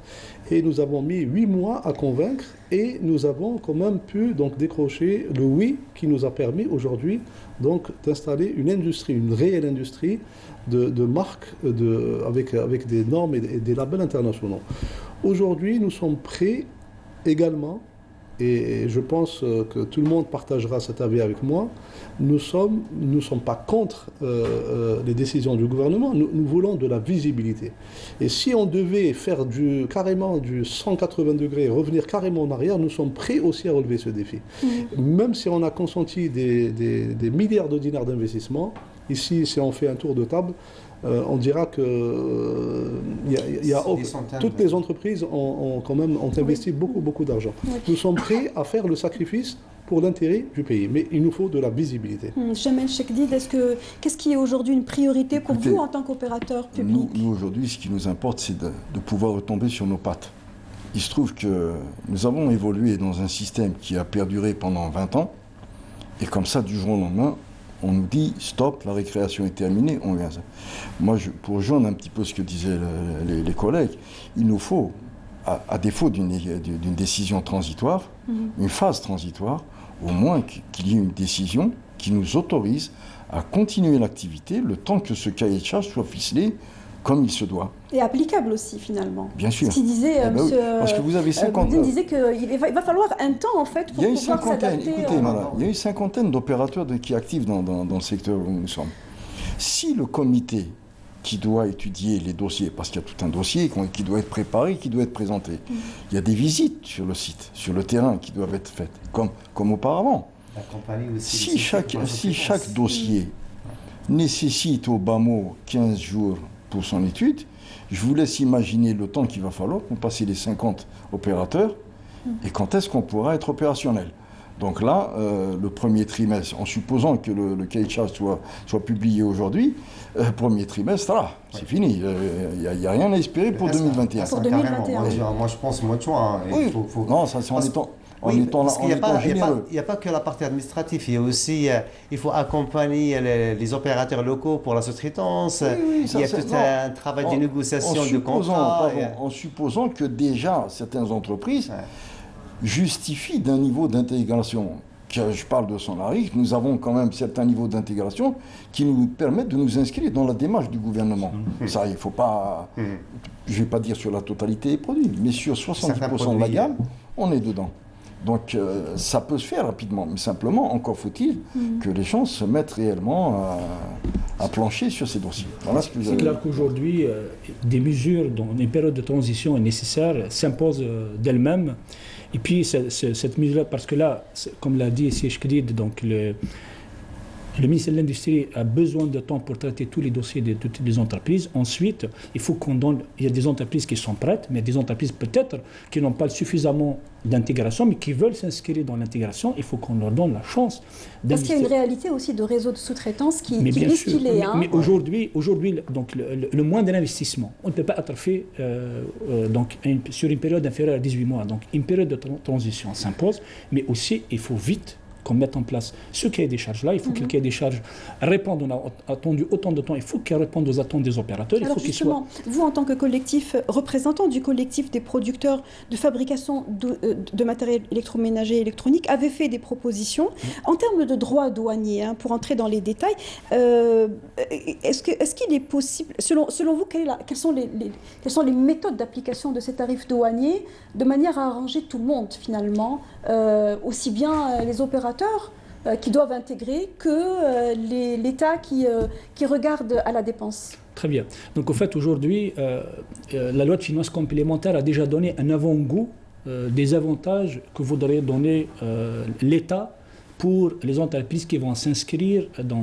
Et nous avons mis 8 mois à convaincre et nous avons quand même pu donc décrocher le oui qui nous a permis aujourd'hui donc d'installer une industrie, une réelle industrie de marques avec des normes et des labels internationaux. Aujourd'hui, nous sommes prêts également et je pense que tout le monde partagera cet avis avec moi, nous ne sommes pas contre les décisions du gouvernement, nous voulons de la visibilité. Et si on devait faire carrément du 180 degrés, revenir carrément en arrière, nous sommes prêts aussi à relever ce défi. Même si on a consenti des milliards de dinars d'investissement, ici, si on fait un tour de table, on dira que toutes les entreprises ont investi beaucoup d'argent. Nous sommes prêts à faire le sacrifice pour l'intérêt du pays, mais il nous faut de la visibilité. Jamel Chekdid, qu'est-ce qui est aujourd'hui une priorité pour vous en tant qu'opérateur public? Nous aujourd'hui, ce qui nous importe, c'est de pouvoir retomber sur nos pattes. Il se trouve que nous avons évolué dans un système qui a perduré pendant 20 ans, et comme ça, du jour au lendemain, on nous dit stop, la récréation est terminée, on vient. Moi, pour rejoindre un petit peu ce que disaient les collègues, il nous faut, à défaut d'une décision transitoire, une phase transitoire, au moins qu'il y ait une décision qui nous autorise à continuer l'activité le temps que ce cahier de charges soit ficelé comme il se doit. Et applicable aussi, finalement. Bien sûr. Ce qu'il disait, monsieur... Parce que vous avez 50 ans. disait qu'il va falloir un temps, en fait, pour pouvoir s'adapter. Écoutez, il y a une cinquantaine d'opérateurs qui activent dans le secteur où nous sommes. Si le comité qui doit étudier les dossiers, parce qu'il y a tout un dossier qui doit être préparé, qui doit être présenté, il y a des visites sur le site, sur le terrain qui doivent être faites, comme auparavant. La compagnie aussi, si chaque dossier nécessite au bas mot 15 jours pour son étude, je vous laisse imaginer le temps qu'il va falloir pour passer les 50 opérateurs et quand est-ce qu'on pourra être opérationnel. Donc là, le premier trimestre, en supposant que le cahier de charges soit publié aujourd'hui, premier trimestre, là, c'est fini. Il n'y a rien à espérer pour 2021. Pour 2021. Moi, je pense mois de juin. Oui. Non, ça c'est en étant généreux. Il n'y a pas que la partie administrative, il y a aussi, il faut accompagner les opérateurs locaux pour la sous-traitance, il y a tout un travail de négociation de contrat. En supposant que déjà certaines entreprises justifient d'un niveau d'intégration. Je parle de Sonarix, nous avons quand même certains niveaux d'intégration qui nous permettent de nous inscrire dans la démarche du gouvernement. Ça, il ne faut pas, je ne vais pas dire sur la totalité des produits, mais sur 70% de la gamme, on est dedans. Donc ça peut se faire rapidement, mais simplement, encore faut-il que les gens se mettent réellement à plancher sur ces dossiers. Voilà c'est clair qu'aujourd'hui, des mesures dans une période de transition est nécessaire, s'imposent d'elles-mêmes. Et puis cette mesure-là, parce que là, comme l'a dit Siej Chekdid, donc le ministère de l'Industrie a besoin de temps pour traiter tous les dossiers de toutes les entreprises. Ensuite, il faut qu'on donne... Il y a des entreprises qui sont prêtes, mais des entreprises peut-être qui n'ont pas suffisamment d'intégration, mais qui veulent s'inscrire dans l'intégration. Il faut qu'on leur donne la chance d'investir. Parce qu'il y a une réalité aussi de réseau de sous-traitance qui risque qu'il est. Mais aujourd'hui, donc, le moindre investissement, on ne peut pas être fait sur une période inférieure à 18 mois. Donc une période de transition s'impose, mais aussi il faut vite qu'on mette en place ce cahier des charges-là. Il faut que le cahier des charges réponde. On a attendu autant de temps. Il faut qu'il réponde aux attentes des opérateurs. Alors justement, vous en tant que collectif, représentant du collectif des producteurs de fabrication de matériel électroménager et électronique, avez fait des propositions. En termes de droits douaniers, pour entrer dans les détails, est-ce qu'il est possible, selon vous, quelles sont les méthodes d'application de ces tarifs douaniers de manière à arranger tout le monde finalement, aussi bien les opérateurs qui doivent intégrer que l'État qui regarde à la dépense. Très bien. Donc, au fait, aujourd'hui, la loi de finances complémentaire a déjà donné un avant-goût des avantages que voudrait donner l'État pour les entreprises qui vont s'inscrire dans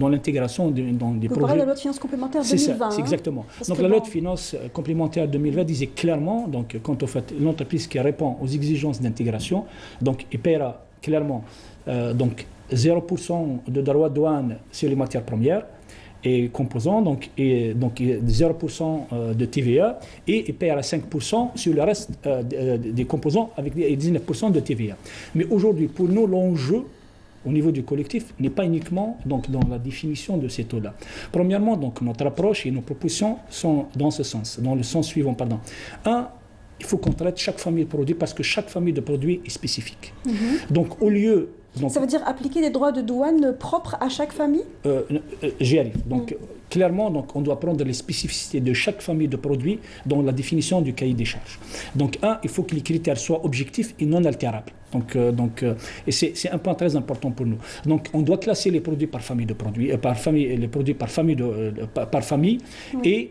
l'intégration dans des projets. Vous parlez de la loi de finances complémentaire 2020. C'est exactement. Donc la loi de finances complémentaire 2020 disait clairement, donc quand on fait l'entreprise qui répond aux exigences d'intégration, donc il paiera clairement donc 0% de droits de douane sur les matières premières et composants, donc 0% de TVA, et il paiera 5% sur le reste des composants avec 19% de TVA. Mais aujourd'hui, pour nous, l'enjeu au niveau du collectif n'est pas uniquement donc, dans la définition de ces taux-là. Premièrement, donc, notre approche et nos propositions sont dans ce sens, dans le sens suivant. Un, il faut qu'on traite chaque famille de produits parce que chaque famille de produits est spécifique. Donc, au lieu Ça veut dire appliquer des droits de douane propres à chaque famille? J'y arrive. Donc, clairement, donc, on doit prendre les spécificités de chaque famille de produits dans la définition du cahier des charges. Donc, il faut que les critères soient objectifs et non altérables. Et c'est un point très important pour nous. Donc, on doit classer les produits par famille de produits, les produits par famille, par famille, et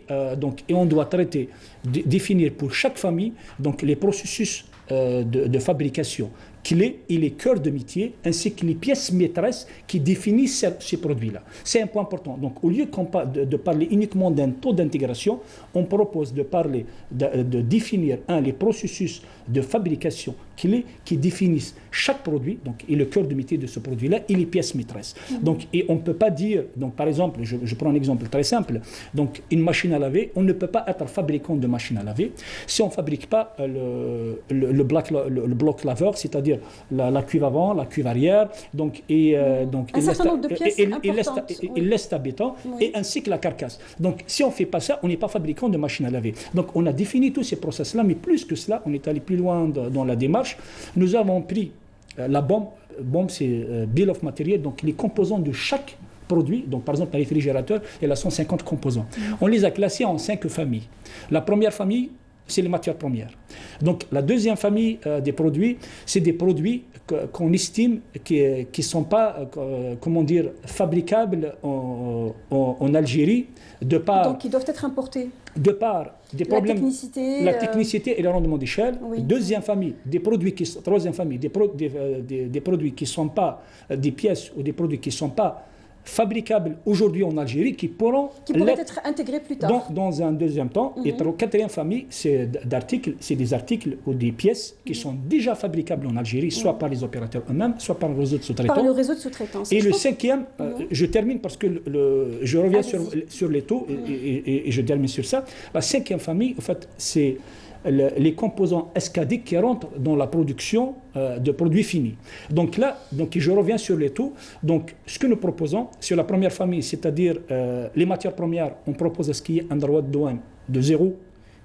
on doit traiter, définir pour chaque famille donc les processus de fabrication clés et les cœurs de métier, ainsi que les pièces maîtresses qui définissent ces produits-là. C'est un point important. Donc, au lieu de parler uniquement d'un taux d'intégration, on propose de parler, de définir les processus de fabrication clés qui définissent chaque produit, donc, et le cœur de métier de ce produit-là, et les pièces maîtresses. Donc, et on ne peut pas dire, donc, par exemple, je prends un exemple très simple, donc, une machine à laver, on ne peut pas être fabricant de machine à laver si on ne fabrique pas le bloc laveur, c'est-à-dire la cuve avant, la cuve arrière, donc, un certain nombre de pièces importantes. Et l'est à béton, et ainsi que la carcasse. Donc, si on ne fait pas ça, on n'est pas fabricant de machine à laver. Donc, on a défini tous ces process-là, mais plus que cela, on est allé plus loin dans la démarche. Nous avons pris la BOM, c'est Bill of Material, donc les composants de chaque produit. Donc, par exemple, un réfrigérateur, il a 150 composants. On les a classés en 5 familles. La première famille, c'est les matières premières. Donc, la deuxième famille des produits, c'est des produits qu'on estime qui ne sont pas, fabricables en Algérie, de par... Donc, ils doivent être importés. De par des problèmes... La technicité et le rendement d'échelle. Oui. Deuxième famille, troisième famille, des produits qui ne sont pas des pièces ou des produits qui ne sont pas fabricables aujourd'hui en Algérie, qui pourraient être intégrés plus tard. Dans un deuxième temps. Et quatrième famille, c'est des articles ou des pièces qui sont déjà fabricables en Algérie, soit par les opérateurs eux-mêmes, soit par le réseau de sous-traitants. Par le réseau de sous-traitance. Et le cinquième, je termine parce que je reviens sur les taux et je termine sur ça. La cinquième famille, en fait, c'est les composants SKD qui rentrent dans la production de produits finis. Donc là, je reviens sur les taux. Donc, ce que nous proposons sur la première famille, c'est-à-dire les matières premières, on propose à ce qu'il y ait un droit de douane de 0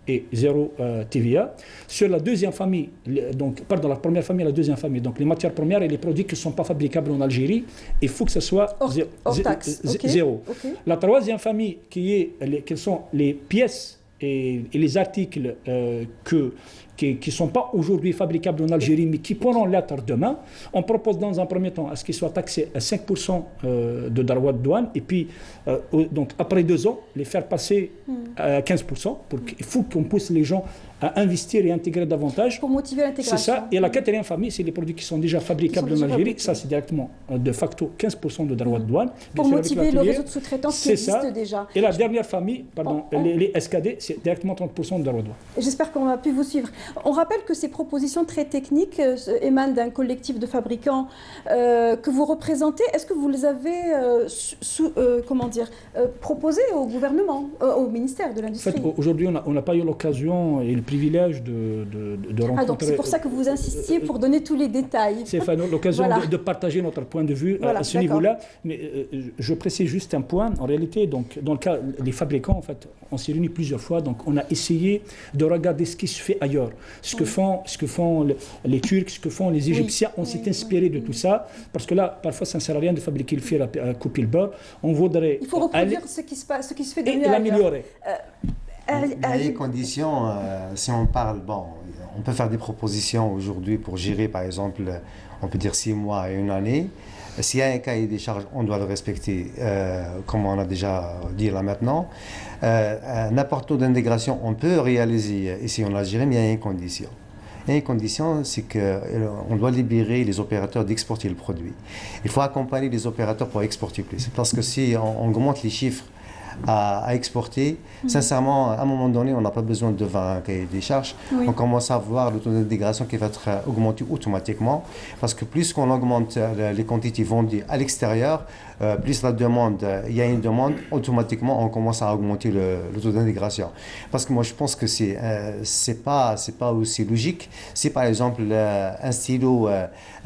et 0 TVA. Sur la deuxième famille, la première famille et la deuxième famille, donc les matières premières et les produits qui ne sont pas fabricables en Algérie, il faut que ce soit hors taxe. 0. Okay. La troisième famille, quelles sont les pièces et les articles qui ne sont pas aujourd'hui fabricables en Algérie, mais qui pourront l'être demain, on propose dans un premier temps à ce qu'ils soient taxés à 5% de droit de douane, et puis donc après 2 ans, les faire passer à 15%. Il faut qu'on pousse les gens à investir et intégrer davantage. Pour motiver l'intégration. C'est ça. Et la quatrième famille, c'est les produits qui sont déjà fabricables en Algérie. Ça, c'est directement, de facto, 15% de droit de douane. Pour motiver le réseau de sous-traitance qui existe déjà. Et la dernière famille, les SKD, c'est directement 30% de droit de douane. J'espère qu'on a pu vous suivre. On rappelle que ces propositions très techniques émanent d'un collectif de fabricants que vous représentez. Est-ce que vous les avez proposées au gouvernement, au ministère de l'Industrie? En fait, aujourd'hui, on n'a pas eu l'occasion et le privilège de rencontrer... donc c'est pour ça que vous insistiez pour donner tous les détails. C'est l'occasion de partager notre point de vue à ce niveau-là. Mais je précise juste un point. En réalité, donc, dans le cas des fabricants, en fait, on s'est réunis plusieurs fois. Donc, on a essayé de regarder ce qui se fait ailleurs. Ce que font les Turcs, ce que font les Égyptiens. On s'est inspiré de tout ça. Parce que là, parfois, ça ne sert à rien de fabriquer le fil à couper le beurre. On voudrait... Il faut reproduire ce qui se fait de mieux et l'améliorer. À les conditions, si on parle, on peut faire des propositions aujourd'hui pour gérer, par exemple, on peut dire 6 mois et 1 année. S'il y a un cahier des charges, on doit le respecter, comme on a déjà dit là maintenant. N'importe où d'intégration, on peut réaliser ici en Algérie, mais il y a une condition. Il y a une condition, c'est qu'on doit libérer les opérateurs d'exporter le produit. Il faut accompagner les opérateurs pour exporter plus. Parce que si on augmente les chiffres à exporter. Sincèrement, à un moment donné, on n'a pas besoin de 20 cahiers des charges. On commence à voir le taux d'intégration qui va être augmenté automatiquement. Parce que plus qu'on augmente les quantités vendues à l'extérieur, plus la demande, il y a une demande, automatiquement, on commence à augmenter le taux d'intégration. Parce que moi, je pense que c'est pas aussi logique. Si, par exemple, un stylo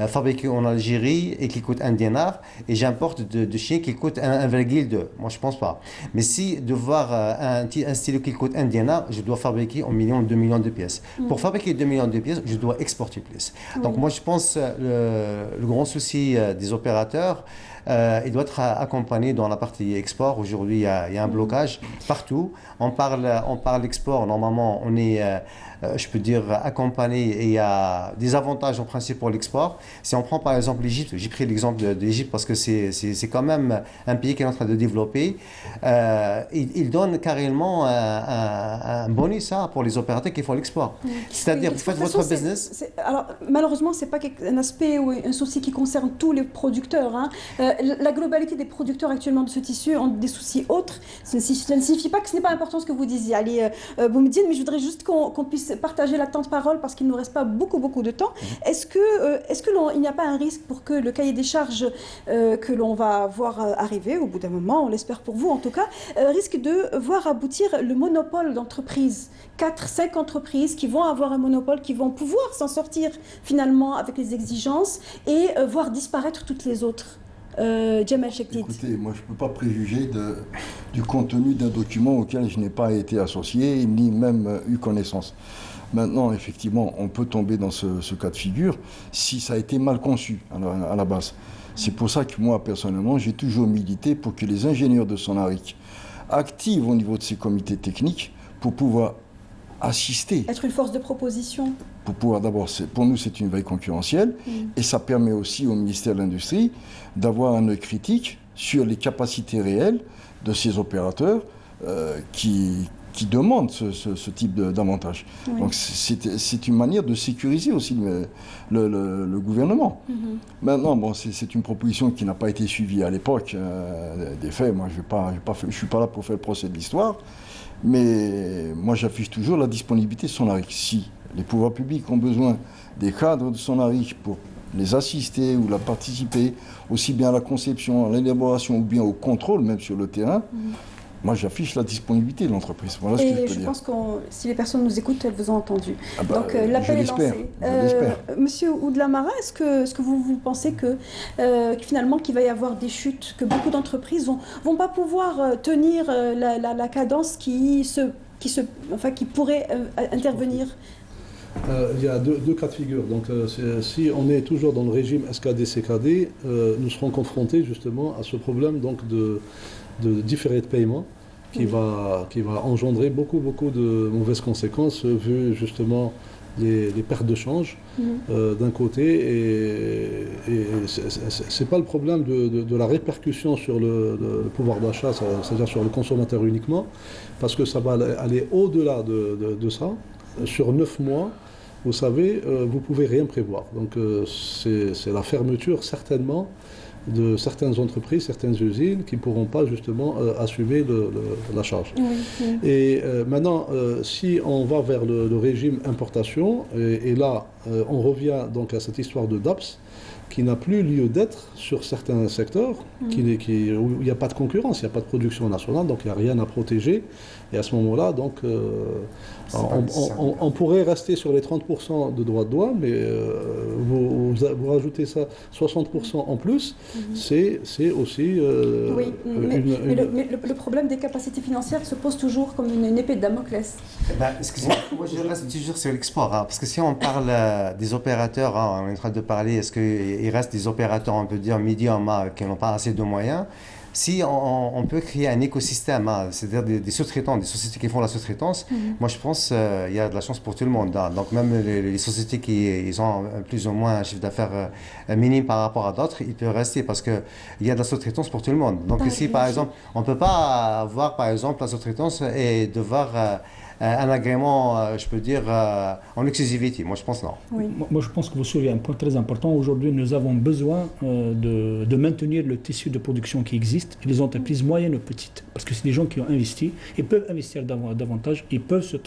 fabriqué en Algérie et qui coûte 1 dinar, et j'importe de Chine qui coûte 1,2. Moi, je pense pas. Mais Mais si de voir un stylo qui coûte 1 dinar, je dois fabriquer 1 million, 2 millions de pièces. Pour fabriquer 2 millions de pièces, je dois exporter plus. Donc moi, je pense le grand souci des opérateurs, il doit être accompagné dans la partie export. Aujourd'hui, il y a un blocage partout. On parle d'export. Normalement, on est, je peux dire, accompagné et il y a des avantages en principe pour l'export. Si on prend par exemple l'Égypte, j'ai pris l'exemple de l'Égypte parce que c'est quand même un pays qui est en train de développer. Il donne carrément un bonus pour les opérateurs qui font l'export. C'est-à-dire, vous faites votre business. Alors, malheureusement, ce n'est pas un aspect ou un souci qui concerne tous les producteurs. Hein. La globalité des producteurs actuellement de ce tissu ont des soucis autres. Ça ne signifie pas que ce n'est pas important ce que vous disiez. Allez, vous me dites, mais je voudrais juste qu'on puisse partager la temps de parole parce qu'il ne nous reste pas beaucoup de temps. Est-ce qu'il n'y a pas un risque pour que le cahier des charges que l'on va voir arriver au bout d'un moment, on l'espère pour vous en tout cas, risque de voir aboutir le monopole d'entreprises, 4-5 entreprises qui vont avoir un monopole, qui vont pouvoir s'en sortir finalement avec les exigences et voir disparaître toutes les autres? Djemal Chekdid. Écoutez, moi je ne peux pas préjuger du contenu d'un document auquel je n'ai pas été associé ni même eu connaissance. Maintenant, effectivement, on peut tomber dans ce cas de figure si ça a été mal conçu à la base. C'est pour ça que moi, personnellement, j'ai toujours milité pour que les ingénieurs de Sonaric activent au niveau de ces comités techniques pour pouvoir assister. Être une force de proposition. Pour pouvoir d'abord, pour nous, c'est une veille concurrentielle et ça permet aussi au ministère de l'Industrie d'avoir un œil critique sur les capacités réelles de ces opérateurs qui demandent ce type d'avantage. Donc c'est une manière de sécuriser aussi le gouvernement. Maintenant, bon, c'est une proposition qui n'a pas été suivie à l'époque des faits. Moi, je ne suis pas là pour faire le procès de l'histoire. Mais moi, j'affiche toujours la disponibilité de Sonaric. Si les pouvoirs publics ont besoin des cadres de Sonaric pour les assister ou la participer, aussi bien à la conception, à l'élaboration ou bien au contrôle, même sur le terrain, moi, j'affiche la disponibilité de l'entreprise. Voilà ce que je peux dire. Et je pense que si les personnes nous écoutent, elles vous ont entendu. Donc, l'appel est lancé. Monsieur Oudlamara, est-ce que vous pensez que finalement, qu'il va y avoir des chutes, que beaucoup d'entreprises vont pas pouvoir tenir la cadence qui pourrait intervenir? Il y a deux cas de figure. Donc, si on est toujours dans le régime SKD-CKD, nous serons confrontés justement à ce problème donc, de différé de paiement qui va engendrer beaucoup de mauvaises conséquences vu justement les pertes de change d'un côté et c'est pas le problème de la répercussion sur le pouvoir d'achat, c'est-à-dire sur le consommateur uniquement, parce que ça va aller au-delà de ça. Sur 9 mois, vous savez, vous pouvez rien prévoir. Donc c'est la fermeture certainement de certaines entreprises, certaines usines qui ne pourront pas justement assumer la charge. Et maintenant, si on va vers le régime importation, et là, on revient donc à cette histoire de DAPS, qui n'a plus lieu d'être sur certains secteurs, où il n'y a pas de concurrence, il n'y a pas de production nationale, donc il n'y a rien à protéger. Et à ce moment-là, donc, on pourrait rester sur les 30% de droits de douane, mais vous rajoutez ça 60% en plus, c'est aussi... mais le problème des capacités financières se pose toujours comme une épée de Damoclès. Excusez-moi, moi je reste toujours sur l'export, parce que si on parle des opérateurs, on est en train de parler, est-ce qu'il reste des opérateurs, on peut dire, médium, qui n'ont pas assez de moyens? Si on peut créer un écosystème, c'est-à-dire des sous-traitants, des sociétés qui font la sous-traitance, moi je pense qu'il y a de la chance pour tout le monde. Donc même les sociétés qui ont plus ou moins un chiffre d'affaires minime par rapport à d'autres, ils peuvent rester parce qu'il y a de la sous-traitance pour tout le monde. Donc ici, par exemple, on ne peut pas avoir par exemple la sous-traitance et devoir... un agrément, je peux dire, en exclusivité. Moi, je pense non. Moi, je pense que vous soulevez un point très important. Aujourd'hui, nous avons besoin de maintenir le tissu de production qui existe, les entreprises moyennes ou petites. Parce que c'est des gens qui ont investi, ils peuvent investir davantage, ils peuvent se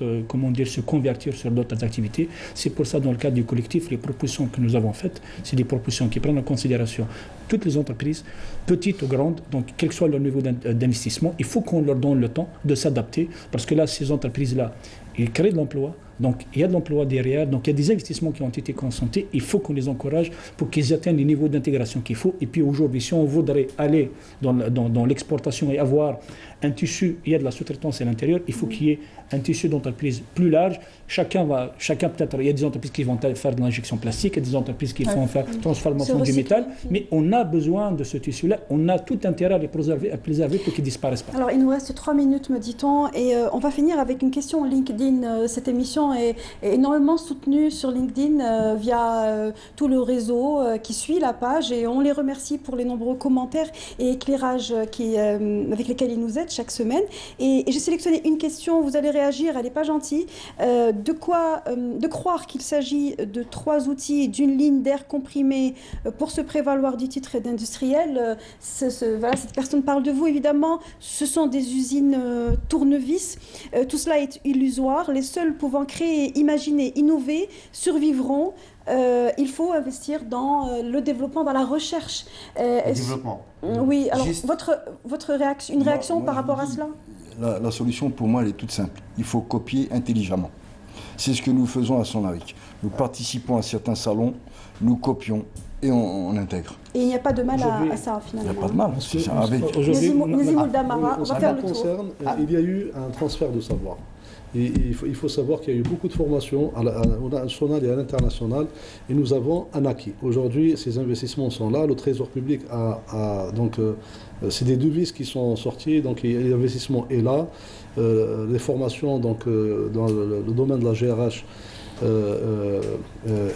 convertir sur d'autres activités. C'est pour ça, dans le cadre du collectif, les propositions que nous avons faites, c'est des propositions qui prennent en considération toutes les entreprises, petites ou grandes, donc quel que soit leur niveau d'investissement, il faut qu'on leur donne le temps de s'adapter, parce que là, ces entreprises-là, il crée de l'emploi. Donc, il y a de l'emploi derrière, donc il y a des investissements qui ont été consentis. Il faut qu'on les encourage pour qu'ils atteignent les niveaux d'intégration qu'il faut. Et puis aujourd'hui, si on voudrait aller dans l'exportation et avoir un tissu, il y a de la sous-traitance à l'intérieur, il faut qu'il y ait un tissu d'entreprise plus large. Chacun peut-être, il y a des entreprises qui vont faire de l'injection plastique, il y a des entreprises qui vont faire transformation du métal, mais on a besoin de ce tissu-là, on a tout intérêt à les préserver pour qu'ils ne disparaissent pas. Alors, il nous reste 3 minutes, me dit-on, et on va finir avec une question LinkedIn. Cette émission est énormément soutenue sur LinkedIn via tout le réseau qui suit la page, et on les remercie pour les nombreux commentaires et éclairages avec lesquels ils nous aident chaque semaine. Et j'ai sélectionné une question, vous allez réagir, elle n'est pas gentille. De croire qu'il s'agit de 3 outils d'une ligne d'air comprimé pour se prévaloir du titre d'industriel. Voilà, cette personne parle de vous, évidemment. Ce sont des usines tournevis. Tout cela est illusoire. Les seuls pouvant créer, imaginer, innover survivront. Il faut investir dans le développement, dans la recherche. Développement. Oui, alors votre réaction, une réaction par rapport à cela? La solution pour moi elle est toute simple. Il faut copier intelligemment. C'est ce que nous faisons à Sonaric. Nous participons à certains salons, nous copions et on intègre. Et il n'y a pas de mal à ça finalement. Il n'y a pas de mal. Nezimoul Damara, on va faire le tour. Il y a eu un transfert de savoir. Et il faut savoir qu'il y a eu beaucoup de formations à national et à l'international et nous avons un acquis. Aujourd'hui, ces investissements sont là. Le Trésor public c'est des devises qui sont sorties, donc l'investissement est là. Les formations dans le domaine de la GRH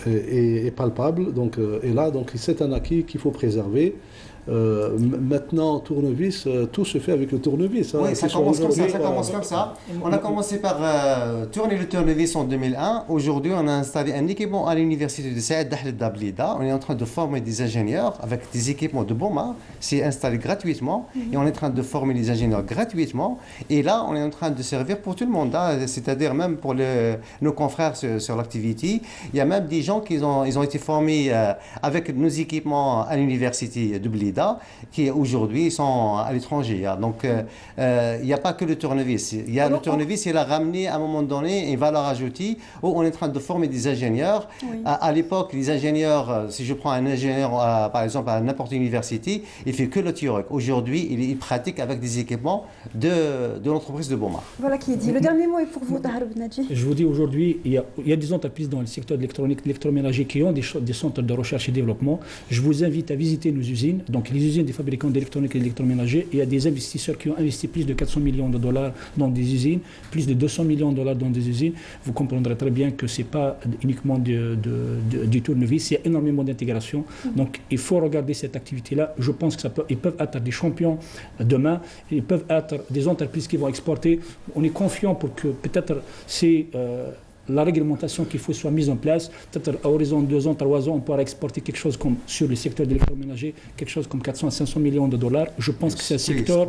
est palpable, et là, c'est un acquis qu'il faut préserver. Maintenant, tournevis, tout se fait avec le tournevis. Oui, ça commence comme ça. On a commencé par tourner le tournevis en 2001. Aujourd'hui, on a installé un équipement à l'université de Saïd Dahl Dablida. On est en train de former des ingénieurs avec des équipements de Boma. C'est installé gratuitement et on est en train de former les ingénieurs gratuitement. Et là, on est en train de servir pour tout le monde, c'est-à-dire même pour nos confrères sur l'activité. Il y a même des gens qui ont été formés avec nos équipements à l'université de Blida, qui aujourd'hui sont à l'étranger. Donc, il n'y a pas que le tournevis. Il y a le tournevis, il a ramené à un moment donné une valeur ajoutée où on est en train de former des ingénieurs. Oui. À l'époque, les ingénieurs, si je prends un ingénieur, par exemple, à n'importe quelle université, il fait que le théorique. Aujourd'hui, il pratique avec des équipements de l'entreprise de Boma. Voilà qui est dit. Le dernier mot est pour vous, Tahar Benadji. Je vous dis, aujourd'hui, il y a des entreprises dans le secteur de l'électronique, l'électroménager qui ont des centres de recherche et développement. Je vous invite à visiter nos usines. Donc, les usines des fabricants d'électronique et d'électroménager, il y a des investisseurs qui ont investi plus de 400 millions de dollars dans des usines, plus de 200 millions de dollars dans des usines. Vous comprendrez très bien que ce n'est pas uniquement du tournevis, il y a énormément d'intégration. Donc il faut regarder cette activité-là. Je pense qu'ils peuvent être des champions demain, ils peuvent être des entreprises qui vont exporter. On est confiant pour que peut-être la réglementation qu'il faut soit mise en place. Peut-être à horizon 2 ans, 3 ans, on pourra exporter quelque chose comme, sur le secteur de l'électroménager, quelque chose comme 400 à 500 millions de dollars. Je pense que c'est un secteur...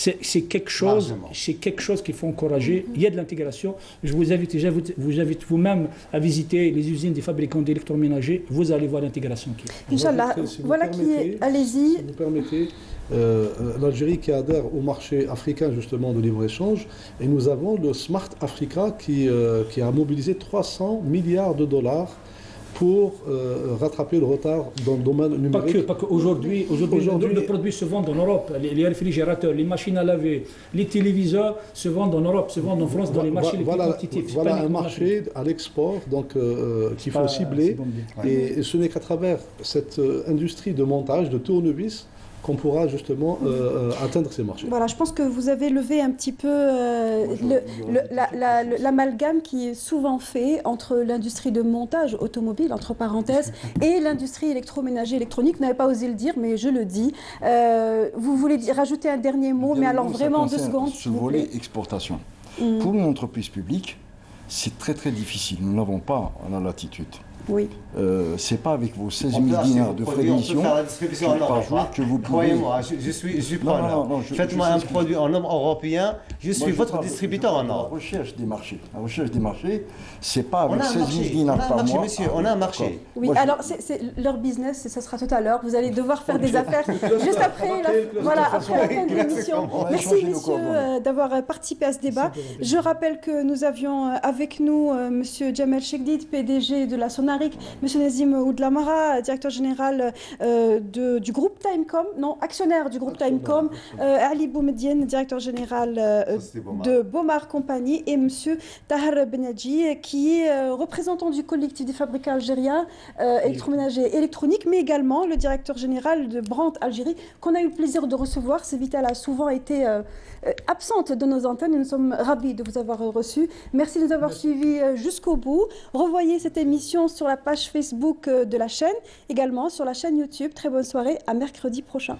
C'est quelque chose qu'il faut encourager. Il y a de l'intégration. Je vous invite vous-même à visiter les usines des fabricants d'électroménager. Vous allez voir l'intégration qui est. Inch'Allah. Voilà qui est... Allez-y. Si vous permettez, l'Algérie qui adhère au marché africain justement de libre-échange, et nous avons le Smart Africa qui a mobilisé 300 milliards de dollars pour rattraper le retard dans le domaine numérique. Pas que. Aujourd'hui, les produits se vendent en Europe. Les réfrigérateurs, les machines à laver, les téléviseurs se vendent en Europe, se vendent en France dans les marchés les plus compétitifs. Voilà un marché à l'export qu'il faut cibler. Et ce n'est qu'à travers cette industrie de montage, de tournevis, qu'on pourra justement atteindre ces marchés. Voilà, je pense que vous avez levé un petit peu l'amalgame qui est souvent fait entre l'industrie de montage automobile, entre parenthèses, et l'industrie électroménager électronique. Vous n'avez pas osé le dire, mais je le dis. Vous voulez rajouter un dernier mot, mais alors vraiment 2 secondes. Ce volet exportation. Pour une entreprise publique, c'est très très difficile. Nous n'avons pas la latitude. Oui. C'est pas avec vos 16 000 dinars de frais d'émission par jour que vous pouvez... Croyez-moi, je suis preneur. Faites-moi un produit en nombre européen, je suis votre distributeur en or. La recherche des marchés. La recherche des marchés, c'est pas avec 16 000 on dinars a un par marché, mois. monsieur, on a un marché. Oui, alors c'est leur business et ce sera tout à l'heure. Vous allez devoir faire des affaires juste après voilà, après la fin de l'émission. Merci messieurs d'avoir participé à ce débat. Je rappelle que nous avions avec nous monsieur Jamel Chekdid, PDG de la Sonaric, monsieur Nazim Oudlamara, directeur général du groupe Timecom, non, actionnaire du groupe Timecom, Ali Boumediene, directeur général de Bomar Compagnie, et monsieur Tahar Benadji, qui est représentant du collectif des fabricants algériens électroménagers électroniques, mais également le directeur général de Brandt Algérie, qu'on a eu le plaisir de recevoir. Vital a souvent été absente de nos antennes et nous sommes ravis de vous avoir reçu. Merci de nous avoir suivis jusqu'au bout. Revoyez cette émission sur la page Facebook de la chaîne, également sur la chaîne YouTube. Très bonne soirée, à mercredi prochain.